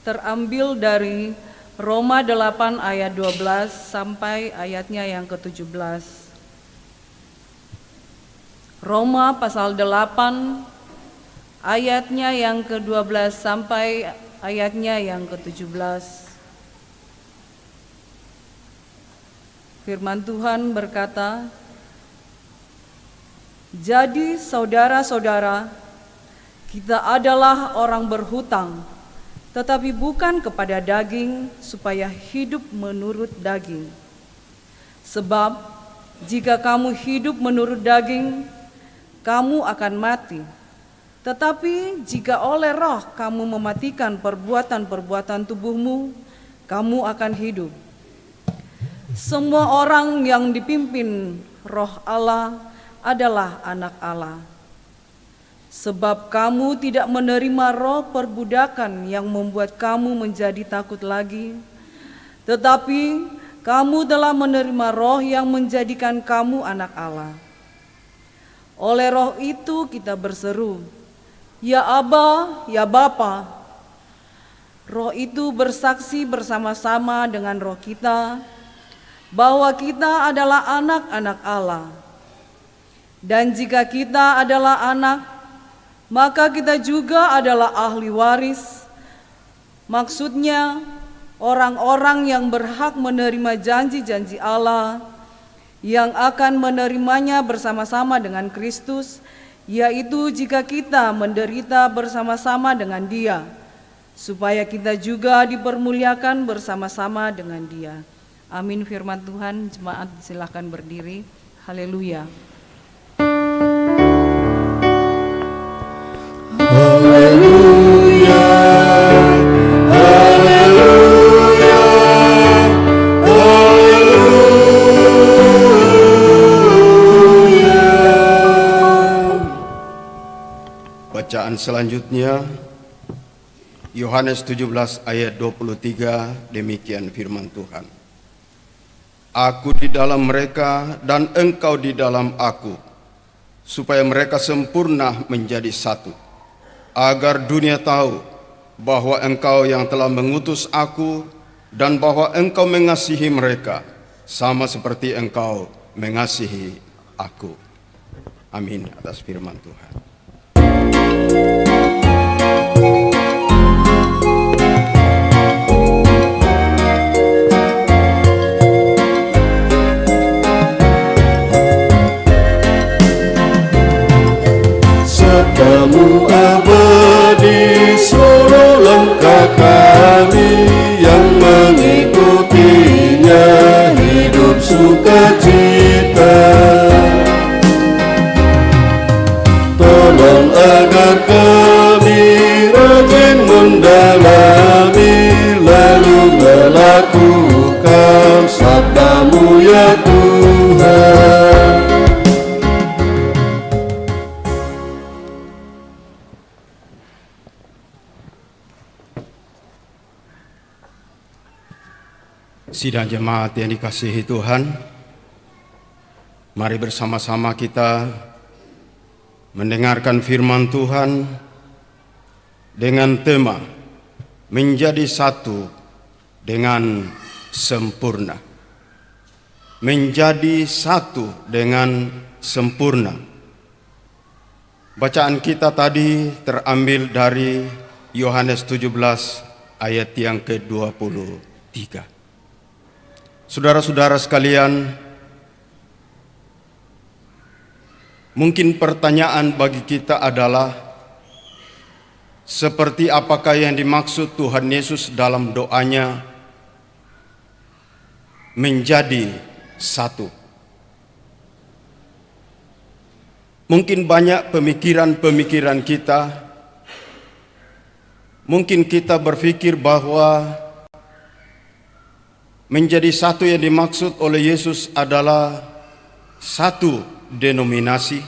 terambil dari Roma 8 ayat 12 sampai ayatnya yang ke-17. Roma pasal 8 ayatnya yang ke-12 sampai ayatnya yang ke-17. Firman Tuhan berkata, "Jadi saudara-saudara, kita adalah orang berhutang, tetapi bukan kepada daging, supaya hidup menurut daging. Sebab jika kamu hidup menurut daging, kamu akan mati. Tetapi jika oleh Roh kamu mematikan perbuatan-perbuatan tubuhmu, kamu akan hidup. Semua orang yang dipimpin Roh Allah adalah anak Allah. Sebab kamu tidak menerima roh perbudakan yang membuat kamu menjadi takut lagi, tetapi kamu telah menerima roh yang menjadikan kamu anak Allah. Oleh roh itu kita berseru, 'Ya Aba, ya Bapa.' Roh itu bersaksi bersama-sama dengan roh kita bahwa kita adalah anak-anak Allah. Dan jika kita adalah anak, maka kita juga adalah ahli waris. Maksudnya orang-orang yang berhak menerima janji-janji Allah, yang akan menerimanya bersama-sama dengan Kristus, yaitu jika kita menderita bersama-sama dengan Dia, supaya kita juga dipermuliakan bersama-sama dengan Dia." Amin firman Tuhan. Jemaat silakan berdiri. Haleluya. Haleluya, haleluya, haleluya. Bacaan selanjutnya Yohanes 17 ayat 23, demikian firman Tuhan. "Aku di dalam mereka dan engkau di dalam aku, supaya mereka sempurna menjadi satu, agar dunia tahu bahwa engkau yang telah mengutus aku dan bahwa engkau mengasihi mereka, sama seperti engkau mengasihi aku." Amin atas firman Tuhan. Kamu abadi, seluruh langkah kami yang mengikutinya hidup sukacita. Tolong agar kami rajin mendalami, lalu melakukan sabda-Mu ya Tuhan. Sidang jemaat yang dikasihi Tuhan, mari bersama-sama kita mendengarkan firman Tuhan dengan tema menjadi satu dengan sempurna. menjadi satu dengan sempurna. Bacaan kita tadi terambil dari Yohanes 17 ayat yang ke-23. Saudara-saudara sekalian, mungkin pertanyaan bagi kita adalah, seperti apakah yang dimaksud Tuhan Yesus dalam doanya menjadi satu? Mungkin banyak pemikiran-pemikiran kita, mungkin kita berpikir bahwa menjadi satu yang dimaksud oleh Yesus adalah satu denominasi.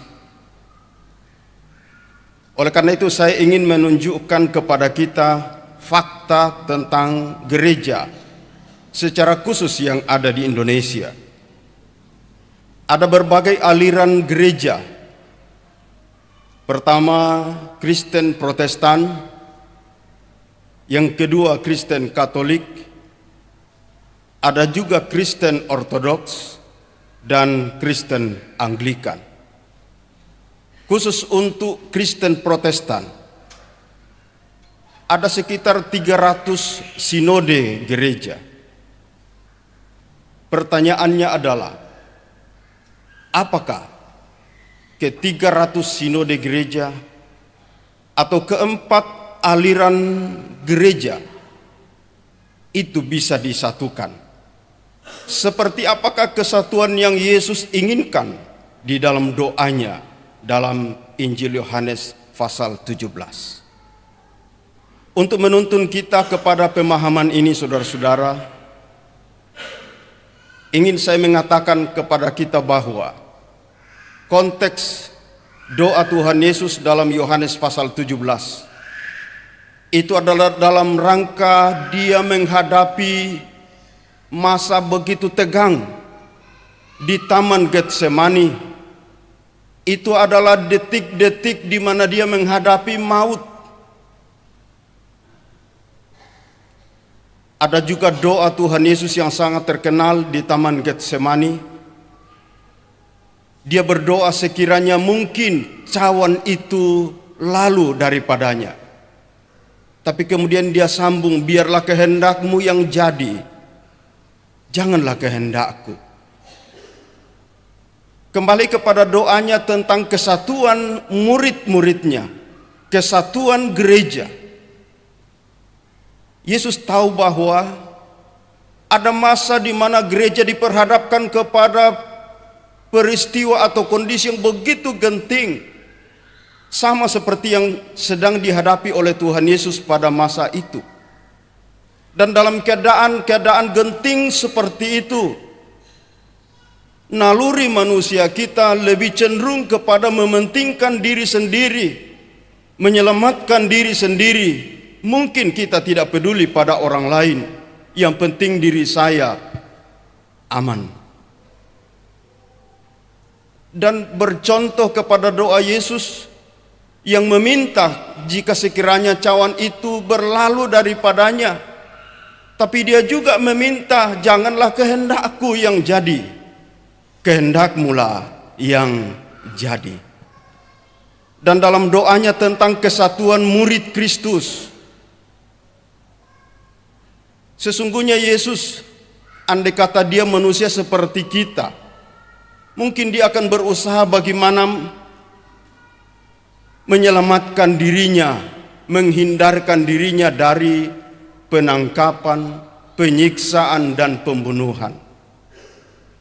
Oleh karena itu saya ingin menunjukkan kepada kita fakta tentang gereja secara khusus yang ada di Indonesia. Ada berbagai aliran gereja. Pertama, Kristen Protestan. Yang kedua, Kristen Katolik. Ada juga Kristen Ortodoks dan Kristen Anglikan. Khusus untuk Kristen Protestan, ada sekitar 300 sinode gereja. Pertanyaannya adalah, apakah ke-300 sinode gereja atau keempat aliran gereja itu bisa disatukan? Seperti apakah kesatuan yang Yesus inginkan di dalam doanya dalam Injil Yohanes pasal 17. Untuk menuntun kita kepada pemahaman ini, saudara-saudara, ingin saya mengatakan kepada kita bahwa konteks doa Tuhan Yesus dalam Yohanes pasal 17 itu adalah dalam rangka dia menghadapi masa begitu tegang di Taman Getsemani. Itu adalah detik-detik di mana dia menghadapi maut. Ada juga doa Tuhan Yesus yang sangat terkenal di Taman Getsemani. Dia berdoa sekiranya mungkin cawan itu lalu daripadanya. Tapi kemudian dia sambung, biarlah kehendakmu yang jadi, janganlah kehendakku. Kembali kepada doanya tentang kesatuan murid-muridnya, kesatuan gereja. Yesus tahu bahwa ada masa di mana gereja diperhadapkan kepada peristiwa atau kondisi yang begitu genting, sama seperti yang sedang dihadapi oleh Tuhan Yesus pada masa itu. Dan dalam keadaan genting seperti itu, naluri manusia kita lebih cenderung kepada mementingkan diri sendiri, menyelamatkan diri sendiri. Mungkin kita tidak peduli pada orang lain, yang penting diri saya aman. Dan bercontoh kepada doa Yesus yang meminta jika sekiranya cawan itu berlalu daripadanya, tapi dia juga meminta, janganlah kehendakku yang jadi, kehendakmulah yang jadi. Dan dalam doanya tentang kesatuan murid Kristus, sesungguhnya Yesus, andai kata dia manusia seperti kita, mungkin dia akan berusaha bagaimana menyelamatkan dirinya, menghindarkan dirinya dari penangkapan, penyiksaan, dan pembunuhan.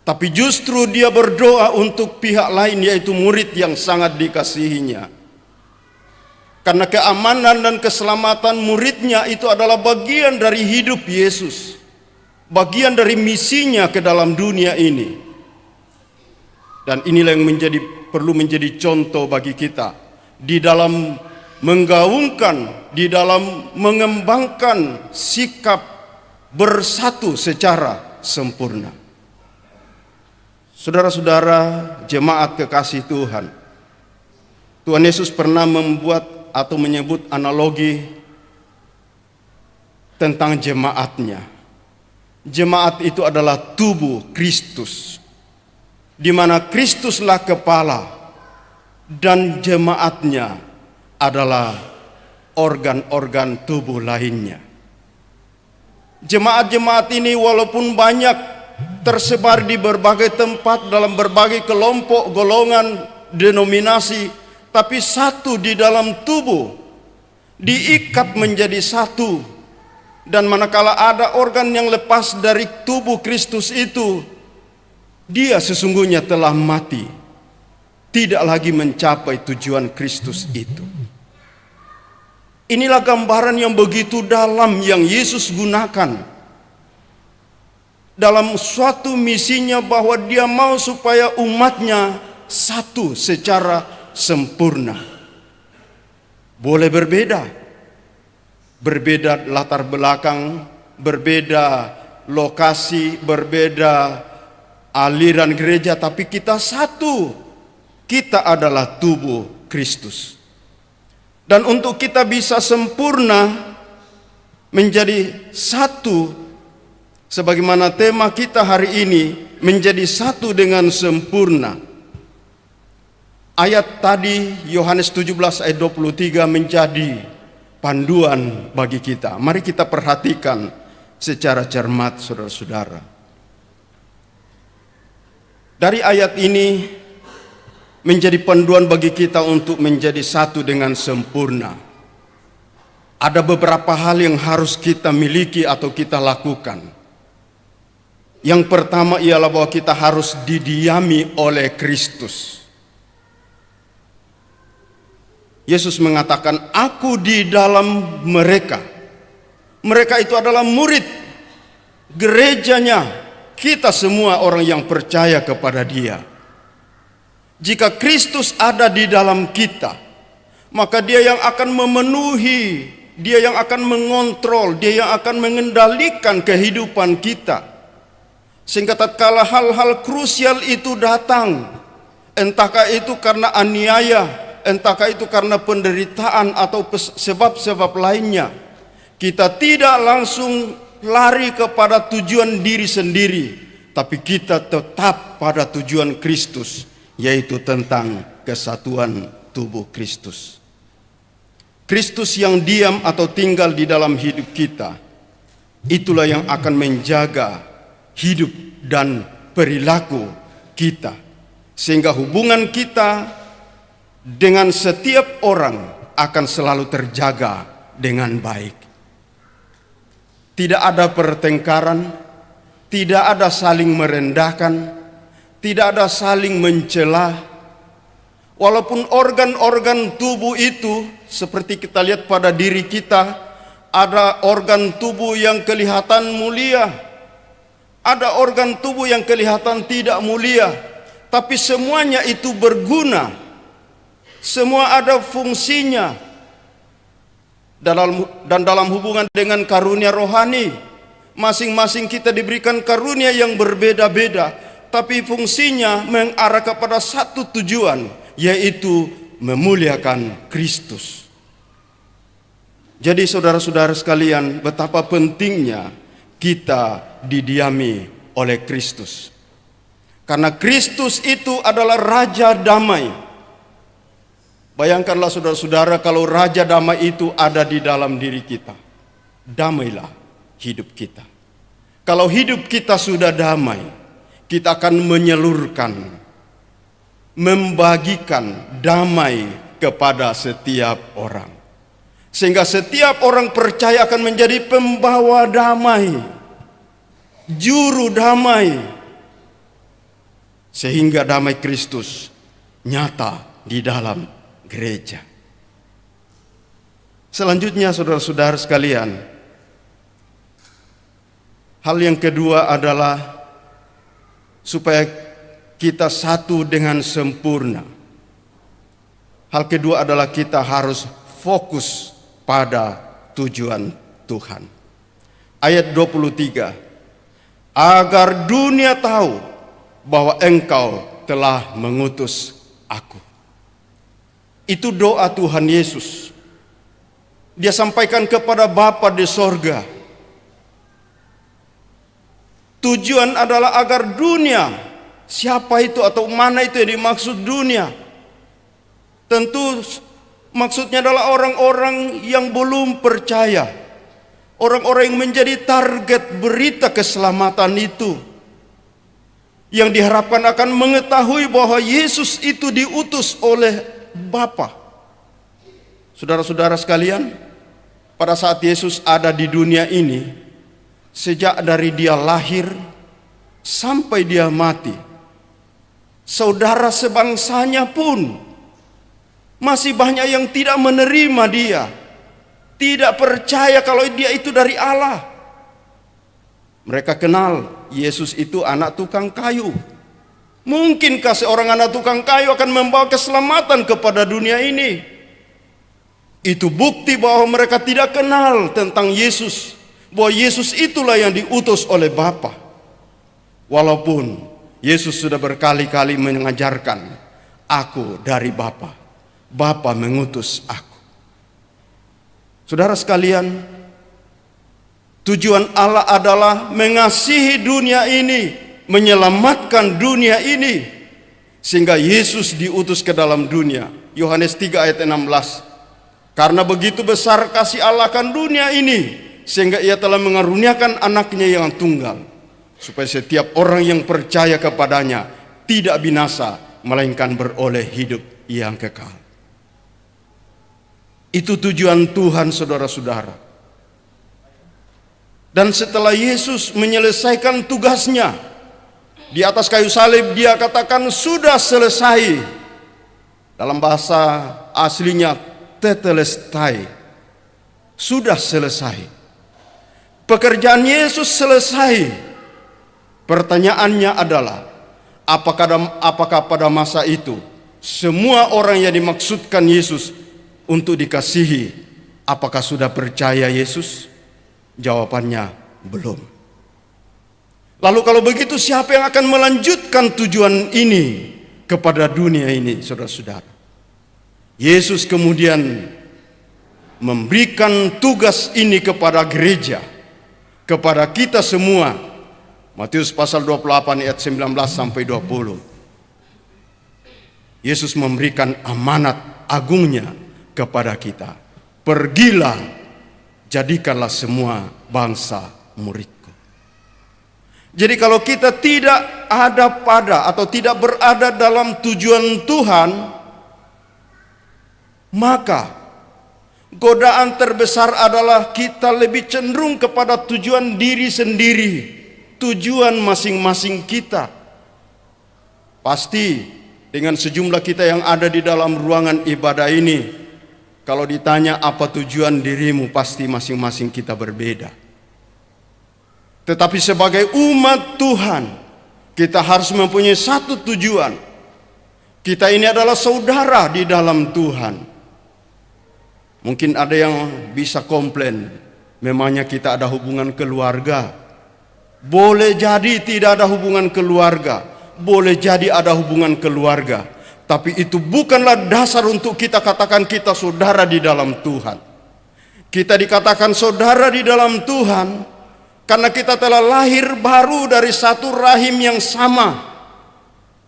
Tapi justru dia berdoa untuk pihak lain, yaitu murid yang sangat dikasihinya. Karena keamanan dan keselamatan muridnya itu adalah bagian dari hidup Yesus, bagian dari misinya ke dalam dunia ini. Dan inilah yang perlu menjadi contoh bagi kita di dalam menggaungkan, di dalam mengembangkan sikap bersatu secara sempurna. Saudara-saudara jemaat kekasih Tuhan, Tuhan Yesus pernah membuat atau menyebut analogi tentang jemaatnya. Jemaat itu adalah tubuh Kristus di mana Kristuslah kepala dan jemaatnya adalah organ-organ tubuh lainnya. Jemaat-jemaat ini walaupun banyak tersebar di berbagai tempat dalam berbagai kelompok, golongan, denominasi, tapi satu di dalam tubuh, diikat menjadi satu. Dan manakala ada organ yang lepas dari tubuh Kristus itu, dia sesungguhnya telah mati, tidak lagi mencapai tujuan Kristus itu. Inilah gambaran yang begitu dalam yang Yesus gunakan dalam suatu misinya, bahwa dia mau supaya umatnya satu secara sempurna. Boleh berbeda latar belakang, berbeda lokasi, berbeda aliran gereja, tapi kita satu. Kita adalah tubuh Kristus. Dan untuk kita bisa sempurna menjadi satu, sebagaimana tema kita hari ini, menjadi satu dengan sempurna. Ayat tadi Yohanes 17 ayat 23 menjadi panduan bagi kita. Mari kita perhatikan secara cermat, saudara-saudara. Dari ayat ini menjadi panduan bagi kita untuk menjadi satu dengan sempurna. Ada beberapa hal yang harus kita miliki atau kita lakukan. Yang pertama ialah bahwa kita harus didiami oleh Kristus. Yesus mengatakan, "Aku di dalam mereka." Mereka itu adalah murid, gerejanya, kita semua orang yang percaya kepada Dia. Jika Kristus ada di dalam kita, maka Dia yang akan memenuhi, Dia yang akan mengontrol, Dia yang akan mengendalikan kehidupan kita. Sehingga tatkala hal-hal krusial itu datang, entahkah itu karena aniaya, entahkah itu karena penderitaan atau sebab-sebab lainnya, kita tidak langsung lari kepada tujuan diri sendiri, tapi kita tetap pada tujuan Kristus, yaitu tentang kesatuan tubuh Kristus. Kristus yang diam atau tinggal di dalam hidup kita, itulah yang akan menjaga hidup dan perilaku kita, sehingga hubungan kita dengan setiap orang akan selalu terjaga dengan baik. Tidak ada pertengkaran, tidak ada saling merendahkan, tidak ada saling mencela. Walaupun organ-organ tubuh itu, seperti kita lihat pada diri kita, ada organ tubuh yang kelihatan mulia, ada organ tubuh yang kelihatan tidak mulia, tapi semuanya itu berguna, semua ada fungsinya. Dan dalam hubungan dengan karunia rohani, masing-masing kita diberikan karunia yang berbeda-beda, tapi fungsinya mengarah kepada satu tujuan, yaitu memuliakan Kristus. Jadi saudara-saudara sekalian, betapa pentingnya kita didiami oleh Kristus. Karena Kristus itu adalah Raja Damai. Bayangkanlah saudara-saudara, kalau Raja Damai itu ada di dalam diri kita, damailah hidup kita. Kalau hidup kita sudah damai, kita akan menyalurkan, membagikan damai kepada setiap orang. Sehingga setiap orang percaya akan menjadi pembawa damai, juru damai. Sehingga damai Kristus nyata di dalam gereja. Selanjutnya saudara-saudara sekalian, hal yang kedua adalah supaya kita satu dengan sempurna. Hal kedua adalah kita harus fokus pada tujuan Tuhan. Ayat 23, agar dunia tahu bahwa Engkau telah mengutus aku. Itu doa Tuhan Yesus. Dia sampaikan kepada Bapa di sorga. Tujuan adalah agar dunia siapa itu atau mana itu yang dimaksud dunia? Tentu maksudnya adalah orang-orang yang belum percaya, orang-orang yang menjadi target berita keselamatan itu, yang diharapkan akan mengetahui bahwa Yesus itu diutus oleh Bapa. Saudara-saudara sekalian, pada saat Yesus ada di dunia ini, sejak dari dia lahir sampai dia mati, saudara sebangsanya pun masih banyak yang tidak menerima dia, tidak percaya kalau dia itu dari Allah. Mereka kenal Yesus itu anak tukang kayu. Mungkinkah seorang anak tukang kayu akan membawa keselamatan kepada dunia ini? Itu bukti bahwa mereka tidak kenal tentang Yesus, bahwa Yesus itulah yang diutus oleh Bapa. Walaupun Yesus sudah berkali-kali mengajarkan, aku dari Bapa, Bapa mengutus aku. Saudara sekalian, tujuan Allah adalah mengasihi dunia ini, menyelamatkan dunia ini, sehingga Yesus diutus ke dalam dunia. Yohanes 3 ayat 16. Karena begitu besar kasih Allah akan dunia ini, sehingga ia telah mengaruniakan anaknya yang tunggal, supaya setiap orang yang percaya kepadanya tidak binasa, melainkan beroleh hidup yang kekal. Itu tujuan Tuhan, saudara-saudara. Dan setelah Yesus menyelesaikan tugasnya di atas kayu salib, dia katakan sudah selesai. Dalam bahasa aslinya tetelestai, sudah selesai. Pekerjaan Yesus selesai. Pertanyaannya adalah, apakah pada masa itu semua orang yang dimaksudkan Yesus untuk dikasihi, apakah sudah percaya Yesus? Jawabannya belum. Lalu kalau begitu, siapa yang akan melanjutkan tujuan ini kepada dunia ini, saudara-saudara? Yesus kemudian memberikan tugas ini kepada gereja, kepada kita semua. Matius pasal 28 ayat 19 sampai 20. Yesus memberikan amanat agungnya kepada kita. Pergilah, jadikanlah semua bangsa muridku. Jadi kalau kita tidak ada pada atau tidak berada dalam tujuan Tuhan, maka godaan terbesar adalah kita lebih cenderung kepada tujuan diri sendiri, tujuan masing-masing kita. Pasti dengan sejumlah kita yang ada di dalam ruangan ibadah ini, kalau ditanya apa tujuan dirimu, pasti masing-masing kita berbeda. Tetapi sebagai umat Tuhan, kita harus mempunyai satu tujuan. Kita ini adalah saudara di dalam Tuhan. Mungkin ada yang bisa komplain, memangnya kita ada hubungan keluarga. Boleh jadi tidak ada hubungan keluarga, boleh jadi ada hubungan keluarga, tapi itu bukanlah dasar untuk kita katakan kita saudara di dalam Tuhan. Kita dikatakan saudara di dalam Tuhan karena kita telah lahir baru dari satu rahim yang sama.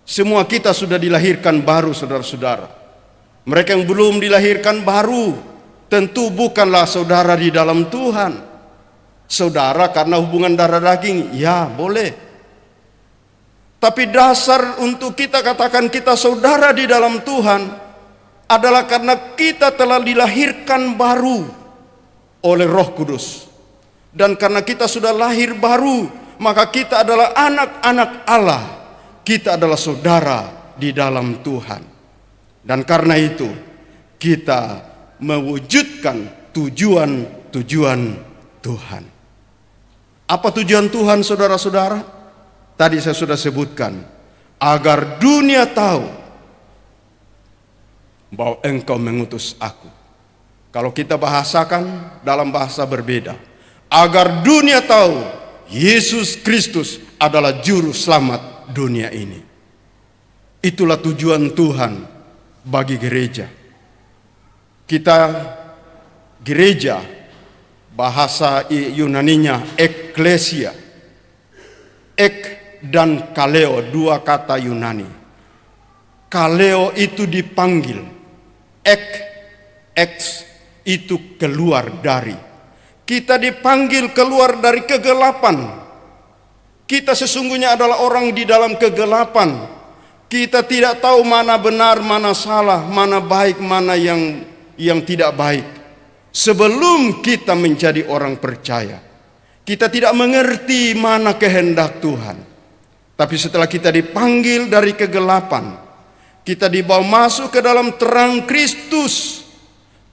Semua kita sudah dilahirkan baru, saudara-saudara. Mereka yang belum dilahirkan baru tentu bukanlah saudara di dalam Tuhan. Saudara karena hubungan darah daging, ya boleh. Tapi dasar untuk kita katakan kita saudara di dalam Tuhan adalah karena kita telah dilahirkan baru oleh Roh Kudus. Dan karena kita sudah lahir baru, maka kita adalah anak-anak Allah. Kita adalah saudara di dalam Tuhan. Dan karena itu kita mewujudkan tujuan-tujuan Tuhan. Apa tujuan Tuhan, saudara-saudara? Tadi saya sudah sebutkan, agar dunia tahu bahwa Engkau mengutus aku. Kalau kita bahasakan dalam bahasa berbeda, agar dunia tahu Yesus Kristus adalah juru selamat dunia ini. Itulah tujuan Tuhan bagi gereja. Kita gereja, bahasa Yunaninya eklesia. Ek dan kaleo, dua kata Yunani. Kaleo itu dipanggil, ex itu keluar dari. Kita dipanggil keluar dari kegelapan. Kita sesungguhnya adalah orang di dalam kegelapan. Kita tidak tahu mana benar, mana salah, mana baik, mana yang tidak baik. Sebelum kita menjadi orang percaya, kita tidak mengerti mana kehendak Tuhan. Tapi setelah kita dipanggil dari kegelapan, kita dibawa masuk ke dalam terang Kristus.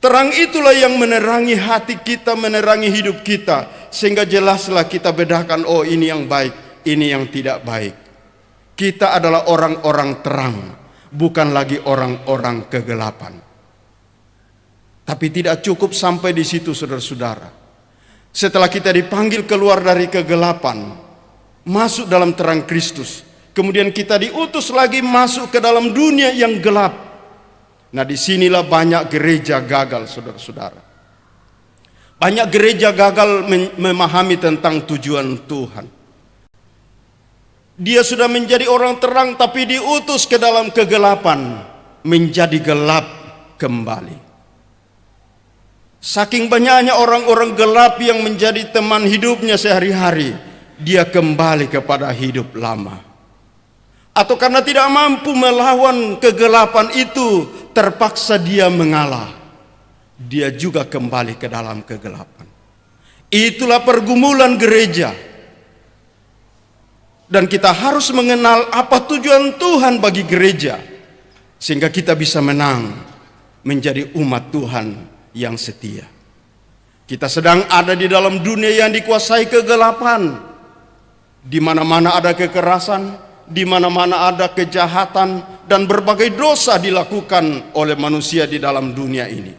Terang itulah yang menerangi hati kita, menerangi hidup kita, sehingga jelaslah kita bedakan, oh ini yang baik, ini yang tidak baik. Kita adalah orang-orang terang, bukan lagi orang-orang kegelapan. Tapi tidak cukup sampai di situ, saudara-saudara. Setelah kita dipanggil keluar dari kegelapan, masuk dalam terang Kristus, kemudian kita diutus lagi masuk ke dalam dunia yang gelap. Nah, disinilah banyak gereja gagal, saudara-saudara. Banyak gereja gagal memahami tentang tujuan Tuhan. Dia sudah menjadi orang terang, tapi diutus ke dalam kegelapan, menjadi gelap kembali. Saking banyaknya orang-orang gelap yang menjadi teman hidupnya sehari-hari, dia kembali kepada hidup lama. Atau karena tidak mampu melawan kegelapan itu, terpaksa dia mengalah. Dia juga kembali ke dalam kegelapan. Itulah pergumulan gereja. Dan kita harus mengenal apa tujuan Tuhan bagi gereja, sehingga kita bisa menang menjadi umat Tuhan yang setia. Kita sedang ada di dalam dunia yang dikuasai kegelapan. Di mana-mana ada kekerasan, di mana-mana ada kejahatan, dan berbagai dosa dilakukan oleh manusia di dalam dunia ini.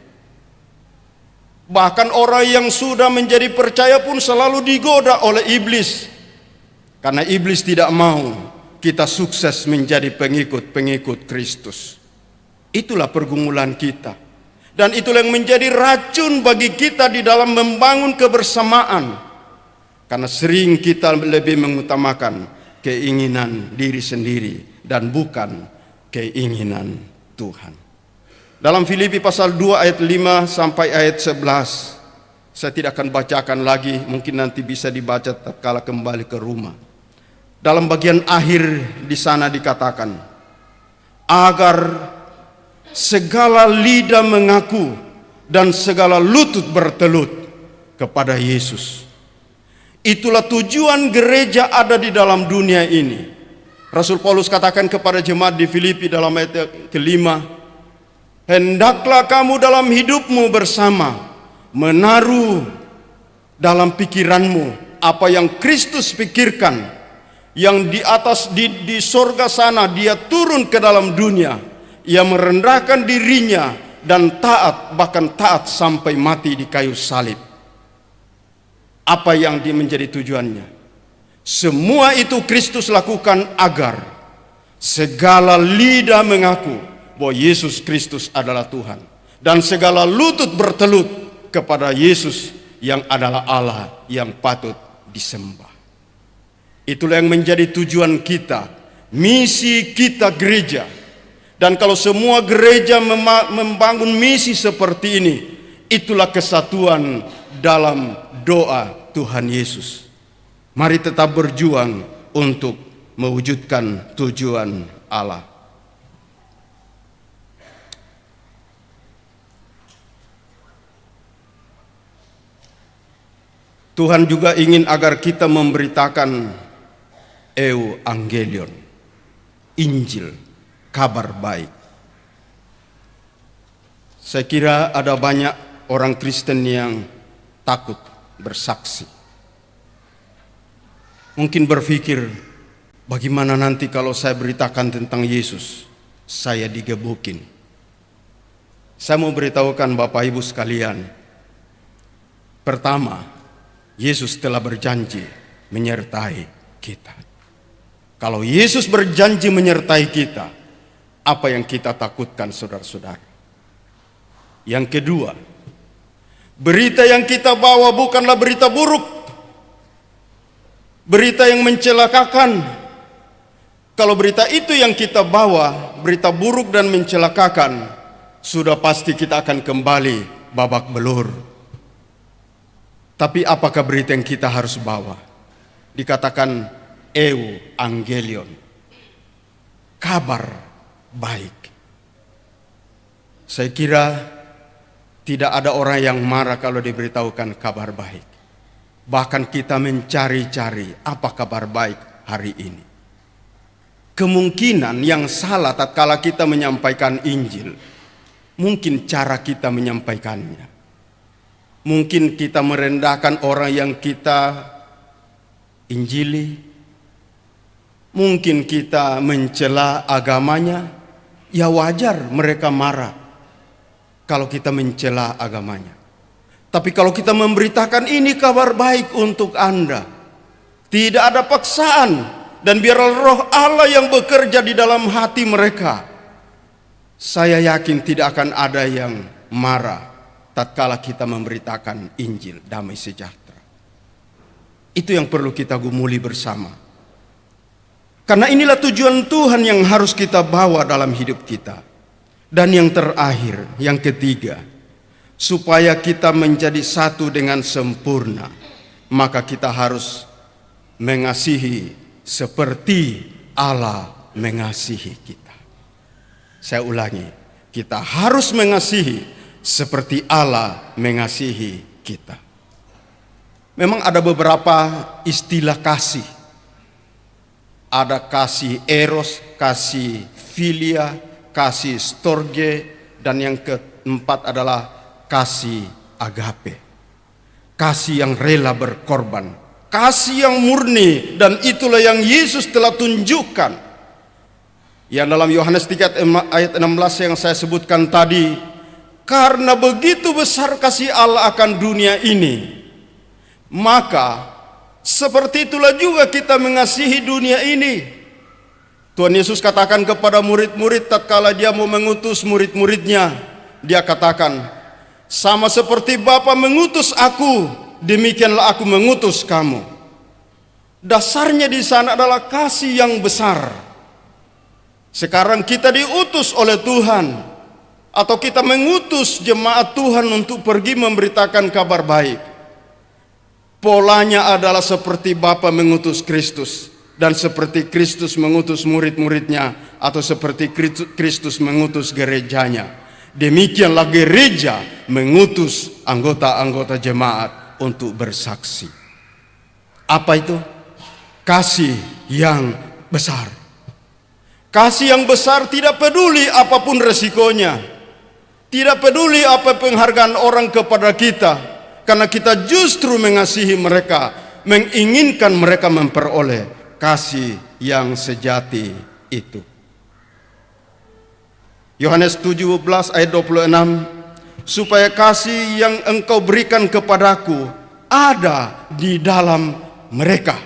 Bahkan orang yang sudah menjadi percaya pun selalu digoda oleh iblis, karena iblis tidak mau kita sukses menjadi pengikut-pengikut Kristus. Itulah pergumulan kita, dan itulah yang menjadi racun bagi kita di dalam membangun kebersamaan, karena sering kita lebih mengutamakan keinginan diri sendiri dan bukan keinginan Tuhan. Dalam Filipi pasal 2 ayat 5 sampai ayat 11, saya tidak akan bacakan lagi, mungkin nanti bisa dibaca tatkala kembali ke rumah. Dalam bagian akhir di sana dikatakan, agar segala lidah mengaku dan segala lutut bertelut kepada Yesus. Itulah tujuan gereja ada di dalam dunia ini. Rasul Paulus katakan kepada jemaat di Filipi dalam ayat kelima, hendaklah kamu dalam hidupmu bersama menaruh dalam pikiranmu apa yang Kristus pikirkan, yang di atas di sorga sana dia turun ke dalam dunia, ia merendahkan dirinya dan taat, bahkan taat sampai mati di kayu salib. Apa yang dia menjadi tujuannya? Semua itu Kristus lakukan agar segala lidah mengaku bahwa Yesus Kristus adalah Tuhan, dan segala lutut bertelut kepada Yesus yang adalah Allah yang patut disembah. Itulah yang menjadi tujuan kita, misi kita gereja. Dan kalau semua gereja membangun misi seperti ini, itulah kesatuan dalam doa Tuhan Yesus. Mari tetap berjuang untuk mewujudkan tujuan Allah. Tuhan juga ingin agar kita memberitakan Evangelion, Injil, kabar baik. Saya kira ada banyak orang Kristen yang takut bersaksi. Mungkin berpikir, bagaimana nanti kalau saya beritakan tentang Yesus, saya digebukin. Saya mau beritahukan Bapak Ibu sekalian, pertama, Yesus telah berjanji menyertai kita. Kalau Yesus berjanji menyertai kita, apa yang kita takutkan, saudara-saudara? Yang kedua, berita yang kita bawa bukanlah berita buruk, berita yang mencelakakan, kalau berita itu yang kita bawa, berita buruk dan mencelakakan, sudah pasti kita akan kembali babak belur. Tapi apakah berita yang kita harus bawa? Dikatakan Evangelion, kabar baik. Saya kira tidak ada orang yang marah kalau diberitahukan kabar baik. Bahkan kita mencari-cari apa kabar baik hari ini. Kemungkinan yang salah tatkala kita menyampaikan Injil, mungkin cara kita menyampaikannya. Mungkin kita merendahkan orang yang kita injili. Mungkin kita mencela agamanya. Ya wajar mereka marah kalau kita mencela agamanya. Tapi kalau kita memberitakan ini kabar baik untuk Anda, tidak ada paksaan, dan biarlah roh Allah yang bekerja di dalam hati mereka. Saya yakin tidak akan ada yang marah tatkala kita memberitakan Injil damai sejahtera. Itu yang perlu kita gumuli bersama. Karena inilah tujuan Tuhan yang harus kita bawa dalam hidup kita. Dan yang terakhir, yang ketiga, supaya kita menjadi satu dengan sempurna, maka kita harus mengasihi seperti Allah mengasihi kita. Saya ulangi, kita harus mengasihi seperti Allah mengasihi kita. Memang ada beberapa istilah kasih. Ada kasih eros, kasih filia, kasih storge, dan yang keempat adalah kasih agape. Kasih yang rela berkorban, kasih yang murni, dan itulah yang Yesus telah tunjukkan. Yang dalam Yohanes 3 ayat 16 yang saya sebutkan tadi, karena begitu besar kasih Allah akan dunia ini, maka seperti itulah juga kita mengasihi dunia ini. Tuhan Yesus katakan kepada murid-murid tatkala dia mau mengutus murid-muridnya, dia katakan, sama seperti Bapa mengutus aku, demikianlah aku mengutus kamu. Dasarnya di sana adalah kasih yang besar. Sekarang kita diutus oleh Tuhan, atau kita mengutus jemaat Tuhan untuk pergi memberitakan kabar baik. Polanya adalah seperti Bapa mengutus Kristus, dan seperti Kristus mengutus murid-muridnya, atau seperti Kristus mengutus gerejanya. Demikianlah gereja mengutus anggota-anggota jemaat untuk bersaksi. Apa itu? Kasih yang besar. Kasih yang besar tidak peduli apapun resikonya. Tidak peduli apa penghargaan orang kepada kita, karena kita justru mengasihi mereka, menginginkan mereka memperoleh kasih yang sejati itu. Yohanes 17 ayat 26, supaya kasih yang engkau berikan kepadaku ada di dalam mereka.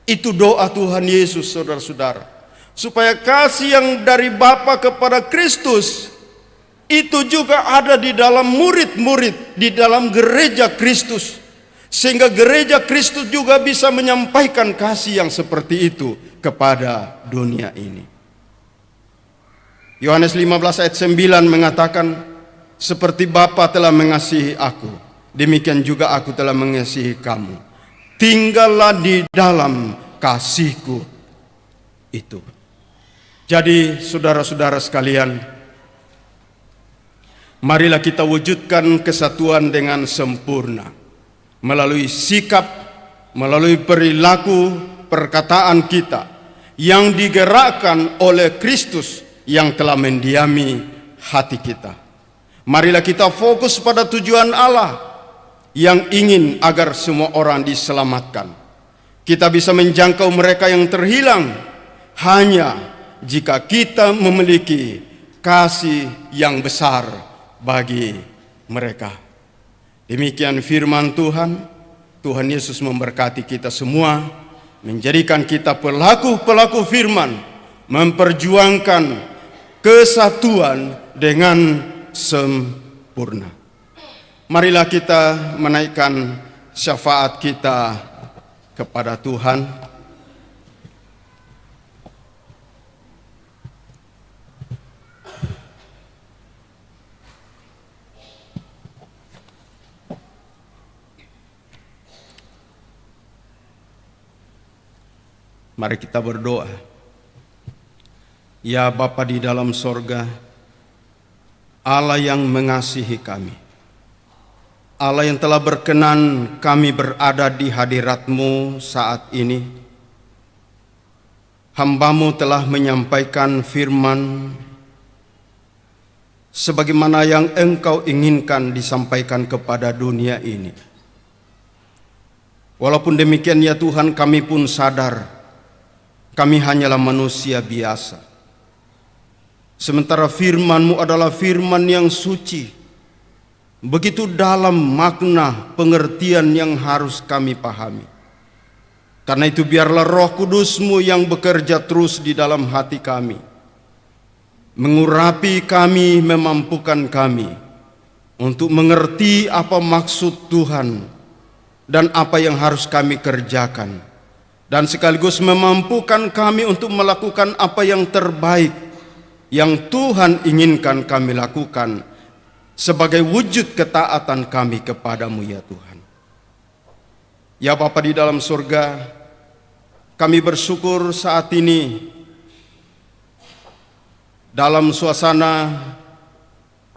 Itu doa Tuhan Yesus, saudara-saudara. Supaya kasih yang dari Bapa kepada Kristus itu juga ada di dalam murid-murid, di dalam gereja Kristus. Sehingga gereja Kristus juga bisa menyampaikan kasih yang seperti itu kepada dunia ini. Yohanes 15 ayat 9 mengatakan, seperti Bapa telah mengasihi aku, demikian juga aku telah mengasihi kamu. Tinggallah di dalam kasihku itu. Jadi saudara-saudara sekalian, marilah kita wujudkan kesatuan dengan sempurna. Melalui sikap, melalui perilaku, perkataan kita yang digerakkan oleh Kristus yang telah mendiami hati kita. Marilah kita fokus pada tujuan Allah yang ingin agar semua orang diselamatkan. Kita bisa menjangkau mereka yang terhilang hanya jika kita memiliki kasih yang besar bagi mereka. Demikian firman Tuhan. Tuhan Yesus memberkati kita semua, menjadikan kita pelaku-pelaku firman, memperjuangkan kesatuan dengan sempurna. Marilah kita menaikkan syafaat kita kepada Tuhan. Mari kita berdoa. Ya Bapa di dalam sorga, Allah yang mengasihi kami, Allah yang telah berkenan kami berada di hadirat-Mu saat ini. Hamba-Mu telah menyampaikan firman sebagaimana yang Engkau inginkan disampaikan kepada dunia ini. Walaupun demikian ya Tuhan, kami pun sadar kami hanyalah manusia biasa. Sementara firman-Mu adalah firman yang suci, begitu dalam makna pengertian yang harus kami pahami. Karena itu biarlah Roh Kudus-Mu yang bekerja terus di dalam hati kami, mengurapi kami, memampukan kami untuk mengerti apa maksud Tuhan dan apa yang harus kami kerjakan, dan sekaligus memampukan kami untuk melakukan apa yang terbaik yang Tuhan inginkan kami lakukan sebagai wujud ketaatan kami kepadamu ya Tuhan. Ya Bapa di dalam surga, kami bersyukur saat ini dalam suasana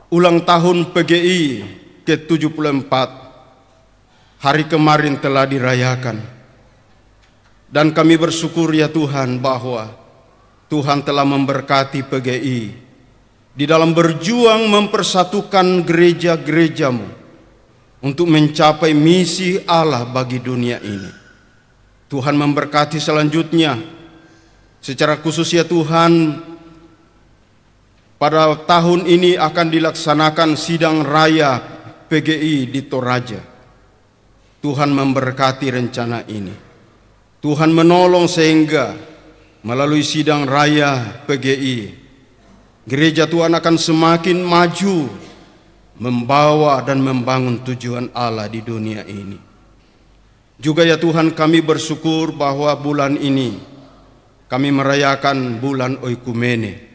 ulang tahun PGI ke-74, hari kemarin telah dirayakan. Dan kami bersyukur ya Tuhan bahwa Tuhan telah memberkati PGI di dalam berjuang mempersatukan gereja-gereja-Mu untuk mencapai misi Allah bagi dunia ini. Tuhan memberkati selanjutnya, secara khusus ya Tuhan, pada tahun ini akan dilaksanakan sidang raya PGI di Toraja. Tuhan memberkati rencana ini. Tuhan menolong sehingga melalui sidang raya PGI, gereja Tuhan akan semakin maju membawa dan membangun tujuan Allah di dunia ini. Juga ya Tuhan, kami bersyukur bahwa bulan ini kami merayakan bulan Oikumene.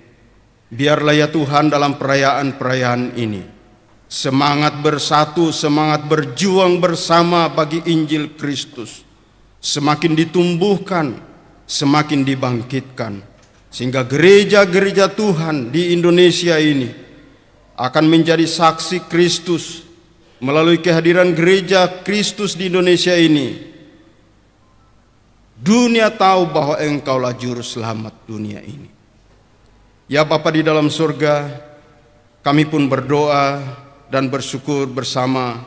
Biarlah ya Tuhan dalam perayaan-perayaan ini semangat bersatu, semangat berjuang bersama bagi Injil Kristus semakin ditumbuhkan, semakin dibangkitkan, sehingga gereja-gereja Tuhan di Indonesia ini akan menjadi saksi Kristus. Melalui kehadiran gereja Kristus di Indonesia ini, dunia tahu bahwa Engkaulah juru selamat dunia ini. Ya Bapa di dalam surga, kami pun berdoa dan bersyukur bersama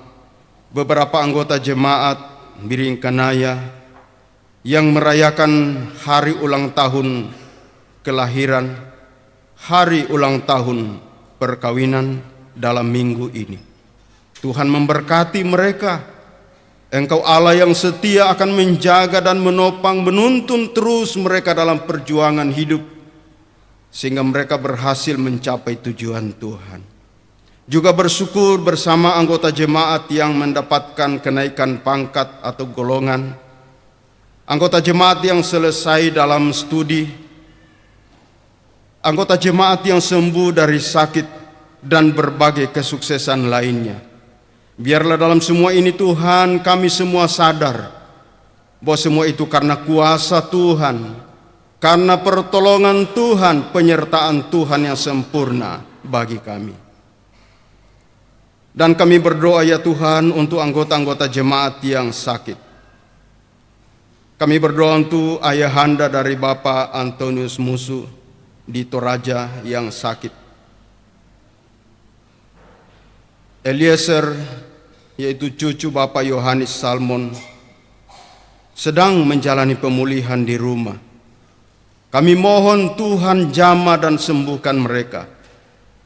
beberapa anggota jemaat Biring Kanaya yang merayakan hari ulang tahun kelahiran, hari ulang tahun perkawinan dalam minggu ini. Tuhan memberkati mereka. Engkau Allah yang setia akan menjaga dan menopang, menuntun terus mereka dalam perjuangan hidup, sehingga mereka berhasil mencapai tujuan Tuhan. Juga bersyukur bersama anggota jemaat yang mendapatkan kenaikan pangkat atau golongan, anggota jemaat yang selesai dalam studi, anggota jemaat yang sembuh dari sakit, dan berbagai kesuksesan lainnya. Biarlah dalam semua ini Tuhan, kami semua sadar bahwa semua itu karena kuasa Tuhan, karena pertolongan Tuhan, penyertaan Tuhan yang sempurna bagi kami. Dan kami berdoa ya Tuhan untuk anggota-anggota jemaat yang sakit. Kami berdoa untuk ayahanda dari Bapak Antonius Musu di Toraja yang sakit. Eliezer, yaitu cucu Bapak Yohanes Salmon, sedang menjalani pemulihan di rumah. Kami mohon Tuhan jamah dan sembuhkan mereka,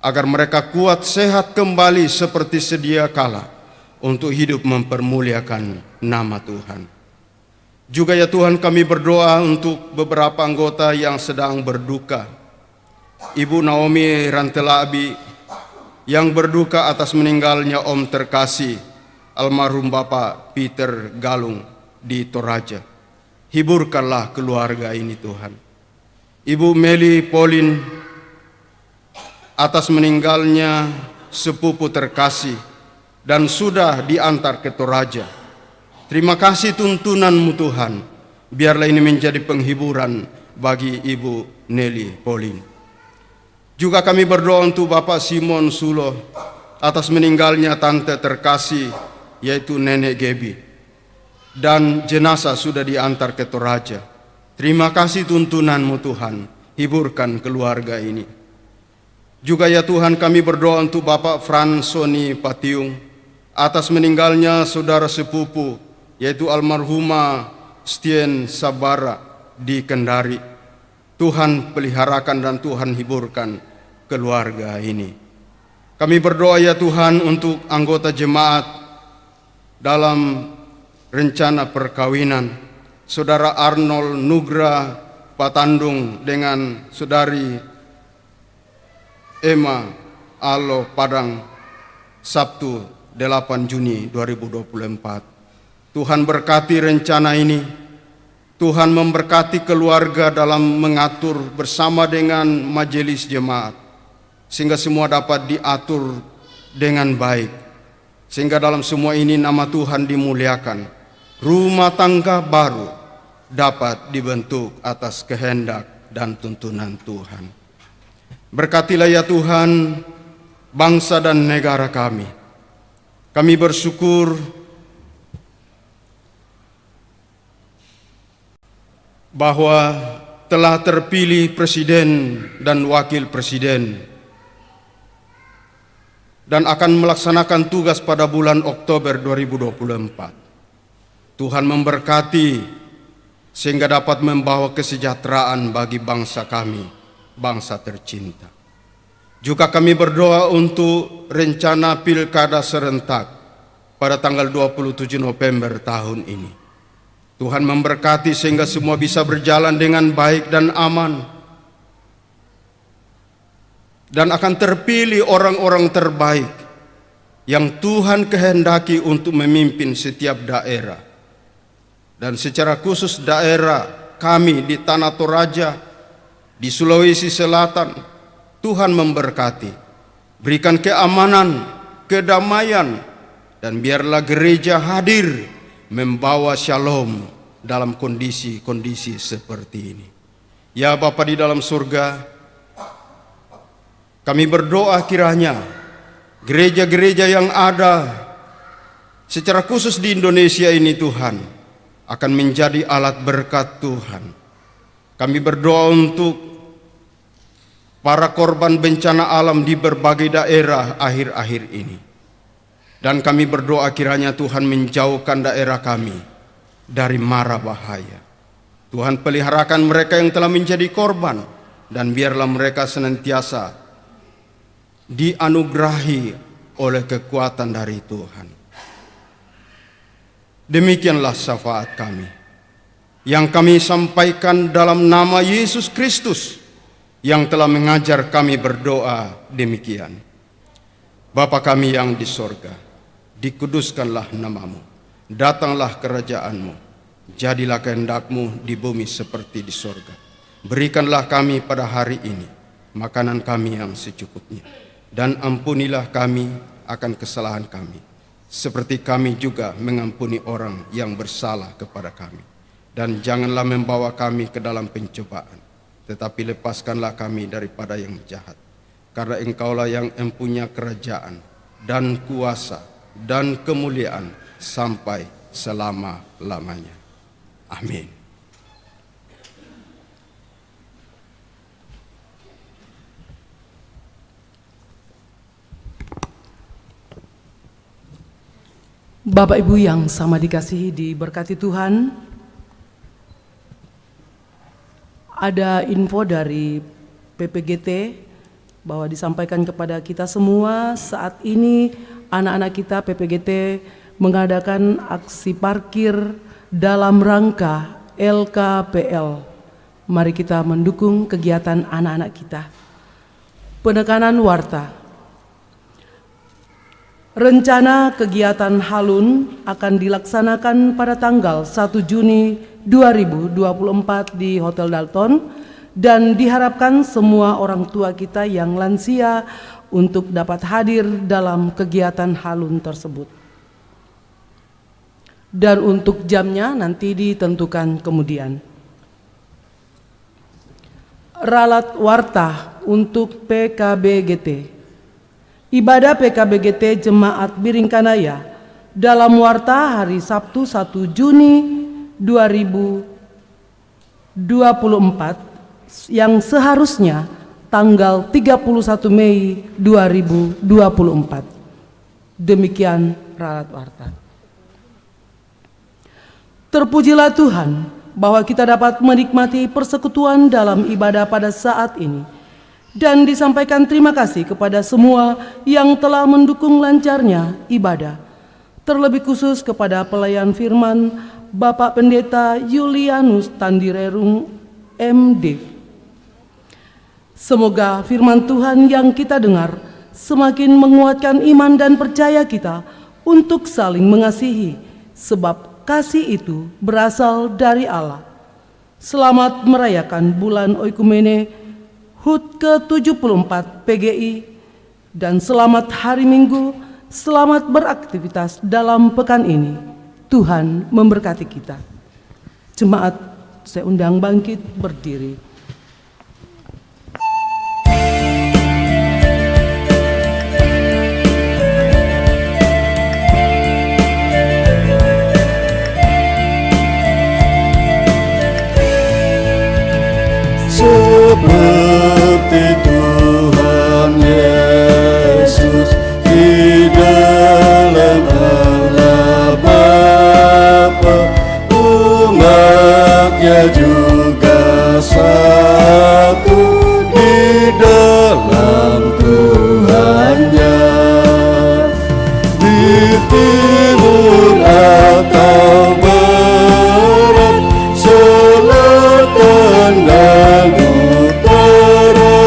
agar mereka kuat sehat kembali seperti sedia kala untuk hidup mempermuliakan nama Tuhan. Juga ya Tuhan, kami berdoa untuk beberapa anggota yang sedang berduka. Ibu Naomi Rantelabi yang berduka atas meninggalnya Om terkasih almarhum Bapak Peter Galung di Toraja. Hiburkanlah keluarga ini Tuhan. Ibu Meli Pauline atas meninggalnya sepupu terkasih dan sudah diantar ke Toraja. Terima kasih tuntunan-Mu Tuhan biarlah ini menjadi penghiburan bagi Ibu Nelly Pauline. Juga kami berdoa untuk Bapak Simon Sulo atas meninggalnya tante terkasih yaitu Nenek Gebi. Dan jenazah sudah diantar ke Toraja. Terima kasih tuntunan-Mu Tuhan, hiburkan keluarga ini. Juga ya Tuhan kami berdoa untuk Bapak Fransoni Patiung atas meninggalnya saudara sepupu yaitu almarhumah Stien Sabara di Kendari. Tuhan peliharakan dan Tuhan hiburkan keluarga ini. Kami berdoa ya Tuhan untuk anggota jemaat dalam rencana perkawinan Saudara Arnold Nugra Patandung dengan Saudari Emma Alo Padang Sabtu 8 Juni 2024. Tuhan berkati rencana ini. Tuhan memberkati keluarga dalam mengatur bersama dengan majelis jemaat sehingga semua dapat diatur dengan baik, sehingga dalam semua ini nama Tuhan dimuliakan. Rumah tangga baru dapat dibentuk atas kehendak dan tuntunan Tuhan. Berkatilah ya Tuhan bangsa dan negara kami. Kami bersyukur bahwa telah terpilih presiden dan wakil presiden dan akan melaksanakan tugas pada bulan Oktober 2024. Tuhan memberkati sehingga dapat membawa kesejahteraan bagi bangsa kami, bangsa tercinta. Juga kami berdoa untuk rencana pilkada serentak pada tanggal 27 November tahun ini. Tuhan memberkati sehingga semua bisa berjalan dengan baik dan aman. Dan akan terpilih orang-orang terbaik yang Tuhan kehendaki untuk memimpin setiap daerah. Dan secara khusus daerah kami di Tanah Toraja, di Sulawesi Selatan, Tuhan memberkati. Berikan keamanan, kedamaian, dan biarlah gereja hadir membawa shalom dalam kondisi-kondisi seperti ini. Ya Bapa di dalam surga, kami berdoa kiranya gereja-gereja yang ada secara khusus di Indonesia ini Tuhan akan menjadi alat berkat Tuhan. Kami berdoa untuk para korban bencana alam di berbagai daerah akhir-akhir ini. Dan kami berdoa kiranya Tuhan menjauhkan daerah kami dari mara bahaya. Tuhan peliharakan mereka yang telah menjadi korban dan biarlah mereka senantiasa dianugerahi oleh kekuatan dari Tuhan. Demikianlah syafaat kami yang kami sampaikan dalam nama Yesus Kristus yang telah mengajar kami berdoa demikian. Bapa kami yang di sorga, dikuduskanlah namamu, datanglah kerajaanmu, jadilah kehendakmu di bumi seperti di sorga. Berikanlah kami pada hari ini makanan kami yang secukupnya, dan ampunilah kami akan kesalahan kami, seperti kami juga mengampuni orang yang bersalah kepada kami. Dan janganlah membawa kami ke dalam pencobaan, tetapi lepaskanlah kami daripada yang jahat. Karena Engkaulah yang mempunyai kerajaan dan kuasa dan kemuliaan sampai selama-lamanya. Amin. Bapak Ibu yang sama dikasihi diberkati Tuhan, ada info dari PPGT bahwa disampaikan kepada kita semua saat ini anak-anak kita PPGT mengadakan aksi parkir dalam rangka LKPL. Mari kita mendukung kegiatan anak-anak kita. Penekanan warta. Rencana kegiatan Halun akan dilaksanakan pada tanggal 1 Juni 2024 di Hotel Dalton dan diharapkan semua orang tua kita yang lansia untuk dapat hadir dalam kegiatan Halun tersebut. dan untuk jamnya nanti ditentukan kemudian. Ralat warta untuk PKBGT. Ibadah PKBGT Jemaat Biringkanaya dalam warta hari Sabtu 1 Juni 2024 yang seharusnya tanggal 31 Mei 2024. Demikian ralat warta. Terpujilah Tuhan bahwa kita dapat menikmati persekutuan dalam ibadah pada saat ini, dan disampaikan terima kasih kepada semua yang telah mendukung lancarnya ibadah, terlebih khusus kepada pelayan firman Bapak Pendeta Julianus Tandirerung MD. Semoga firman Tuhan yang kita dengar semakin menguatkan iman dan percaya kita untuk saling mengasihi, sebab kasih itu berasal dari Allah. Selamat merayakan bulan Oikumene HUT ke-74 PGI, dan selamat hari Minggu, selamat beraktivitas dalam pekan ini. Tuhan memberkati kita. Jemaat, saya undang bangkit berdiri. Seperti Tuhan Yesus di dalam Allah Bapa, umatnya juga satu di dalam Tuhannya. Di timur atau barat, selatan dan utara,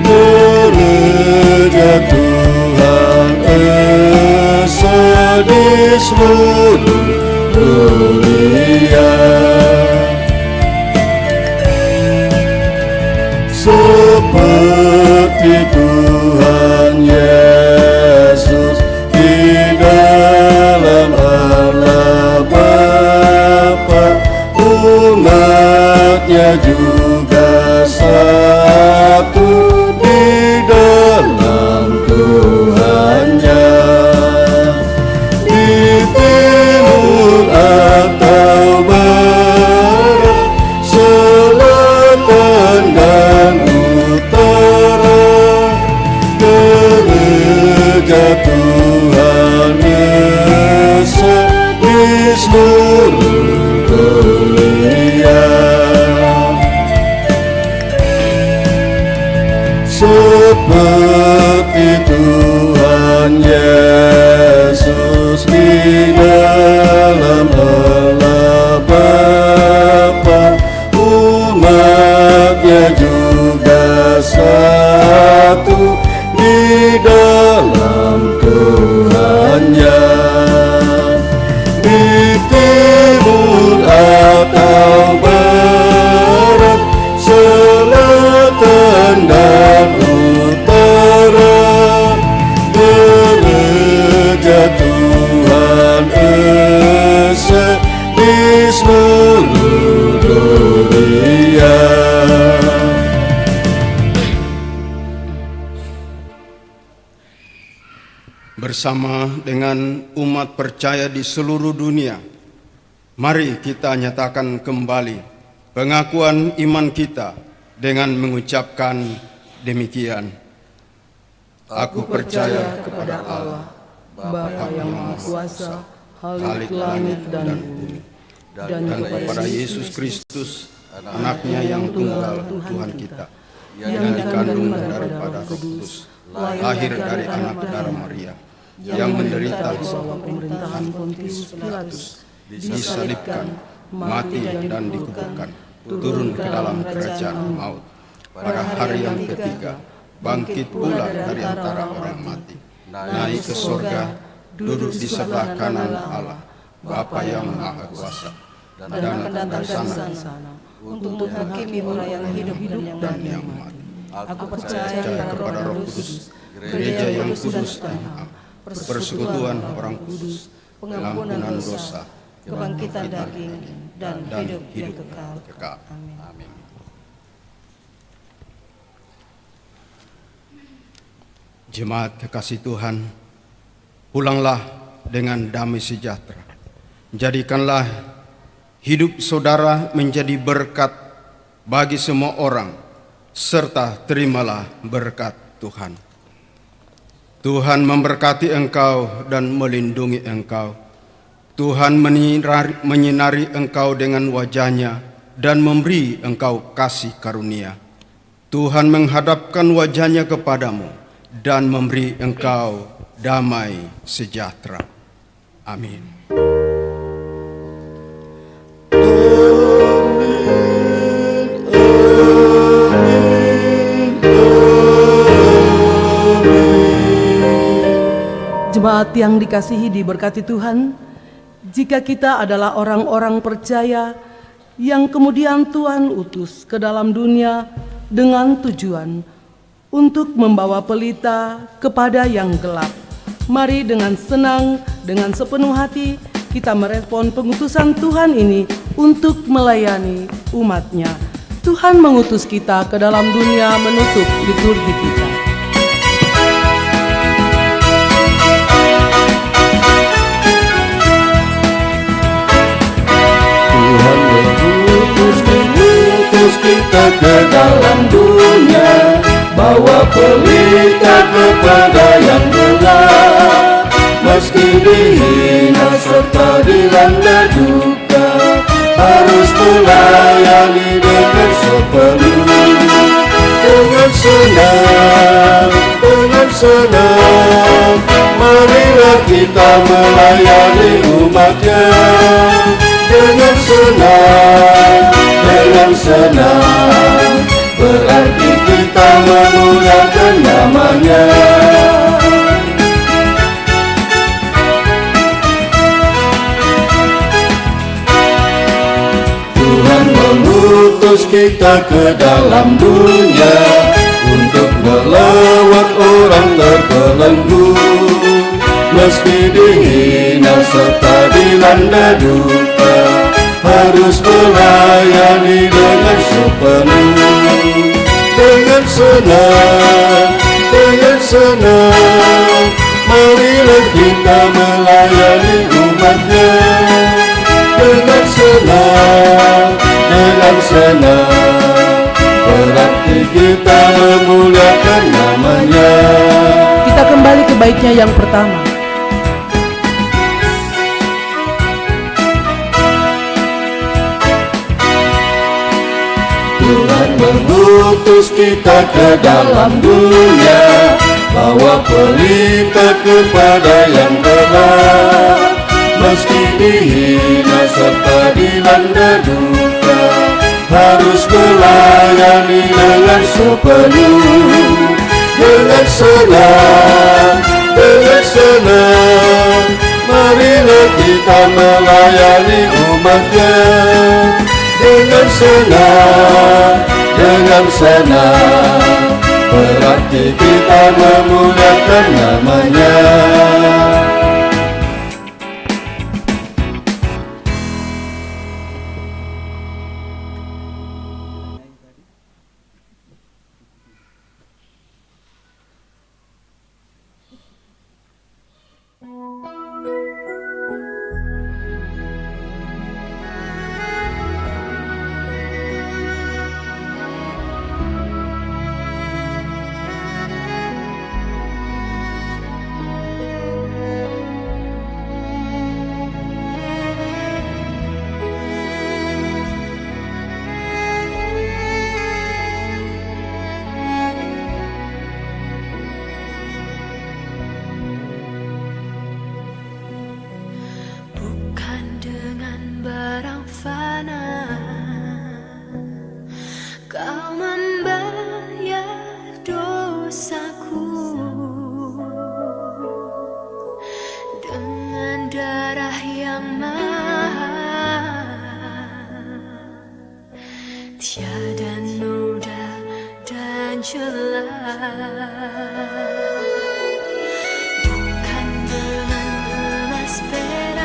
gereja Tuhan esa di seluruh dunia. Seperti Tuhan Yesus di dalam Allah Bapa, umatnya juga satu di dalam Tuhannya. Di timur atau barat, selatan dan utara, gereja Tuhan esa di seluruh dunia. Seperti Tuhan Yesus di dalam Allah Bapa, umatnya juga satu di dalam Tuhannya. Di timur atau barat, selatan dan utara, gereja Tuhan esa di seluruh dunia. Bersama dengan umat percaya di seluruh dunia, mari kita nyatakan kembali pengakuan iman kita dengan mengucapkan demikian. Aku percaya kepada Allah, Bapa yang Maha Kuasa, Khalik langit dan bumi, dan kepada Yesus Kristus, anaknya yang tunggal Tuhan kita, yang dikandung daripada Roh Kudus, lahir dari anak darah Maria, yang menderita di bawah pemerintahan Pontius Pilatus, disalibkan, mati dan dikuburkan, turun ke dalam kerajaan maut. Pada hari yang ketiga, bangkit pula dari antara orang mati, naik ke surga, duduk di sebelah kanan Allah, Bapa yang Maha Kuasa, dan akan datang ke sana untuk menghakimi orang yang hidup dan yang mati. Aku percaya kepada Roh Kudus, gereja yang kudus dan am, persekutuan orang kudus, pengampunan dosa, dosa, kebangkitan daging, dan hidup yang kekal. kekal. Amin. Amin. Jemaat kekasih Tuhan, pulanglah dengan damai sejahtera. Jadikanlah hidup saudara menjadi berkat bagi semua orang, serta terimalah berkat Tuhan. Tuhan memberkati engkau dan melindungi engkau. Tuhan menyinari engkau dengan wajah-Nya dan memberi engkau kasih karunia. Tuhan menghadapkan wajah-Nya kepadamu dan memberi engkau damai sejahtera. Amin. Jemaat yang dikasihi diberkati Tuhan, jika kita adalah orang-orang percaya yang kemudian Tuhan utus ke dalam dunia dengan tujuan untuk membawa pelita kepada yang gelap, mari dengan senang, dengan sepenuh hati kita merespon pengutusan Tuhan ini untuk melayani umat-Nya. Tuhan mengutus kita ke dalam dunia menutup liturgi kita. Tuhan mengutus kita ke dalam dunia, bawa pelita kepada yang gelap. Meski dihina serta dilanda duka, harus melayani dengan sepenuh. Dengan senang, marilah kita melayani umat-Nya. Dengan senang, berarti kita memuliakan nama-Nya. Tuhan mengutus kita ke dalam dunia untuk melawat orang terbelenggu. Meski dihina serta dilanda duka, harus melayani dengan sepenuh. Dengan senang, marilah kita melayani umat-Nya. Dengan senang, berarti kita memuliakan nama-Nya. Kita kembali ke baitnya yang pertama. Tuhan mengutus kita ke dalam dunia, bawa pelita kepada yang gelap. Meski dihina serta dilanda duka, harus melayani dengan sepenuh. Dengan senang, marilah kita melayani umat-Nya. Dengan senang, berarti kita memuliakan nama-Nya. Bukan dengan barang fana Kau membayar dosaku, dengan darah yang mahal, tiada noda dan celah. Bukan dengan emas perak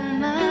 bersama.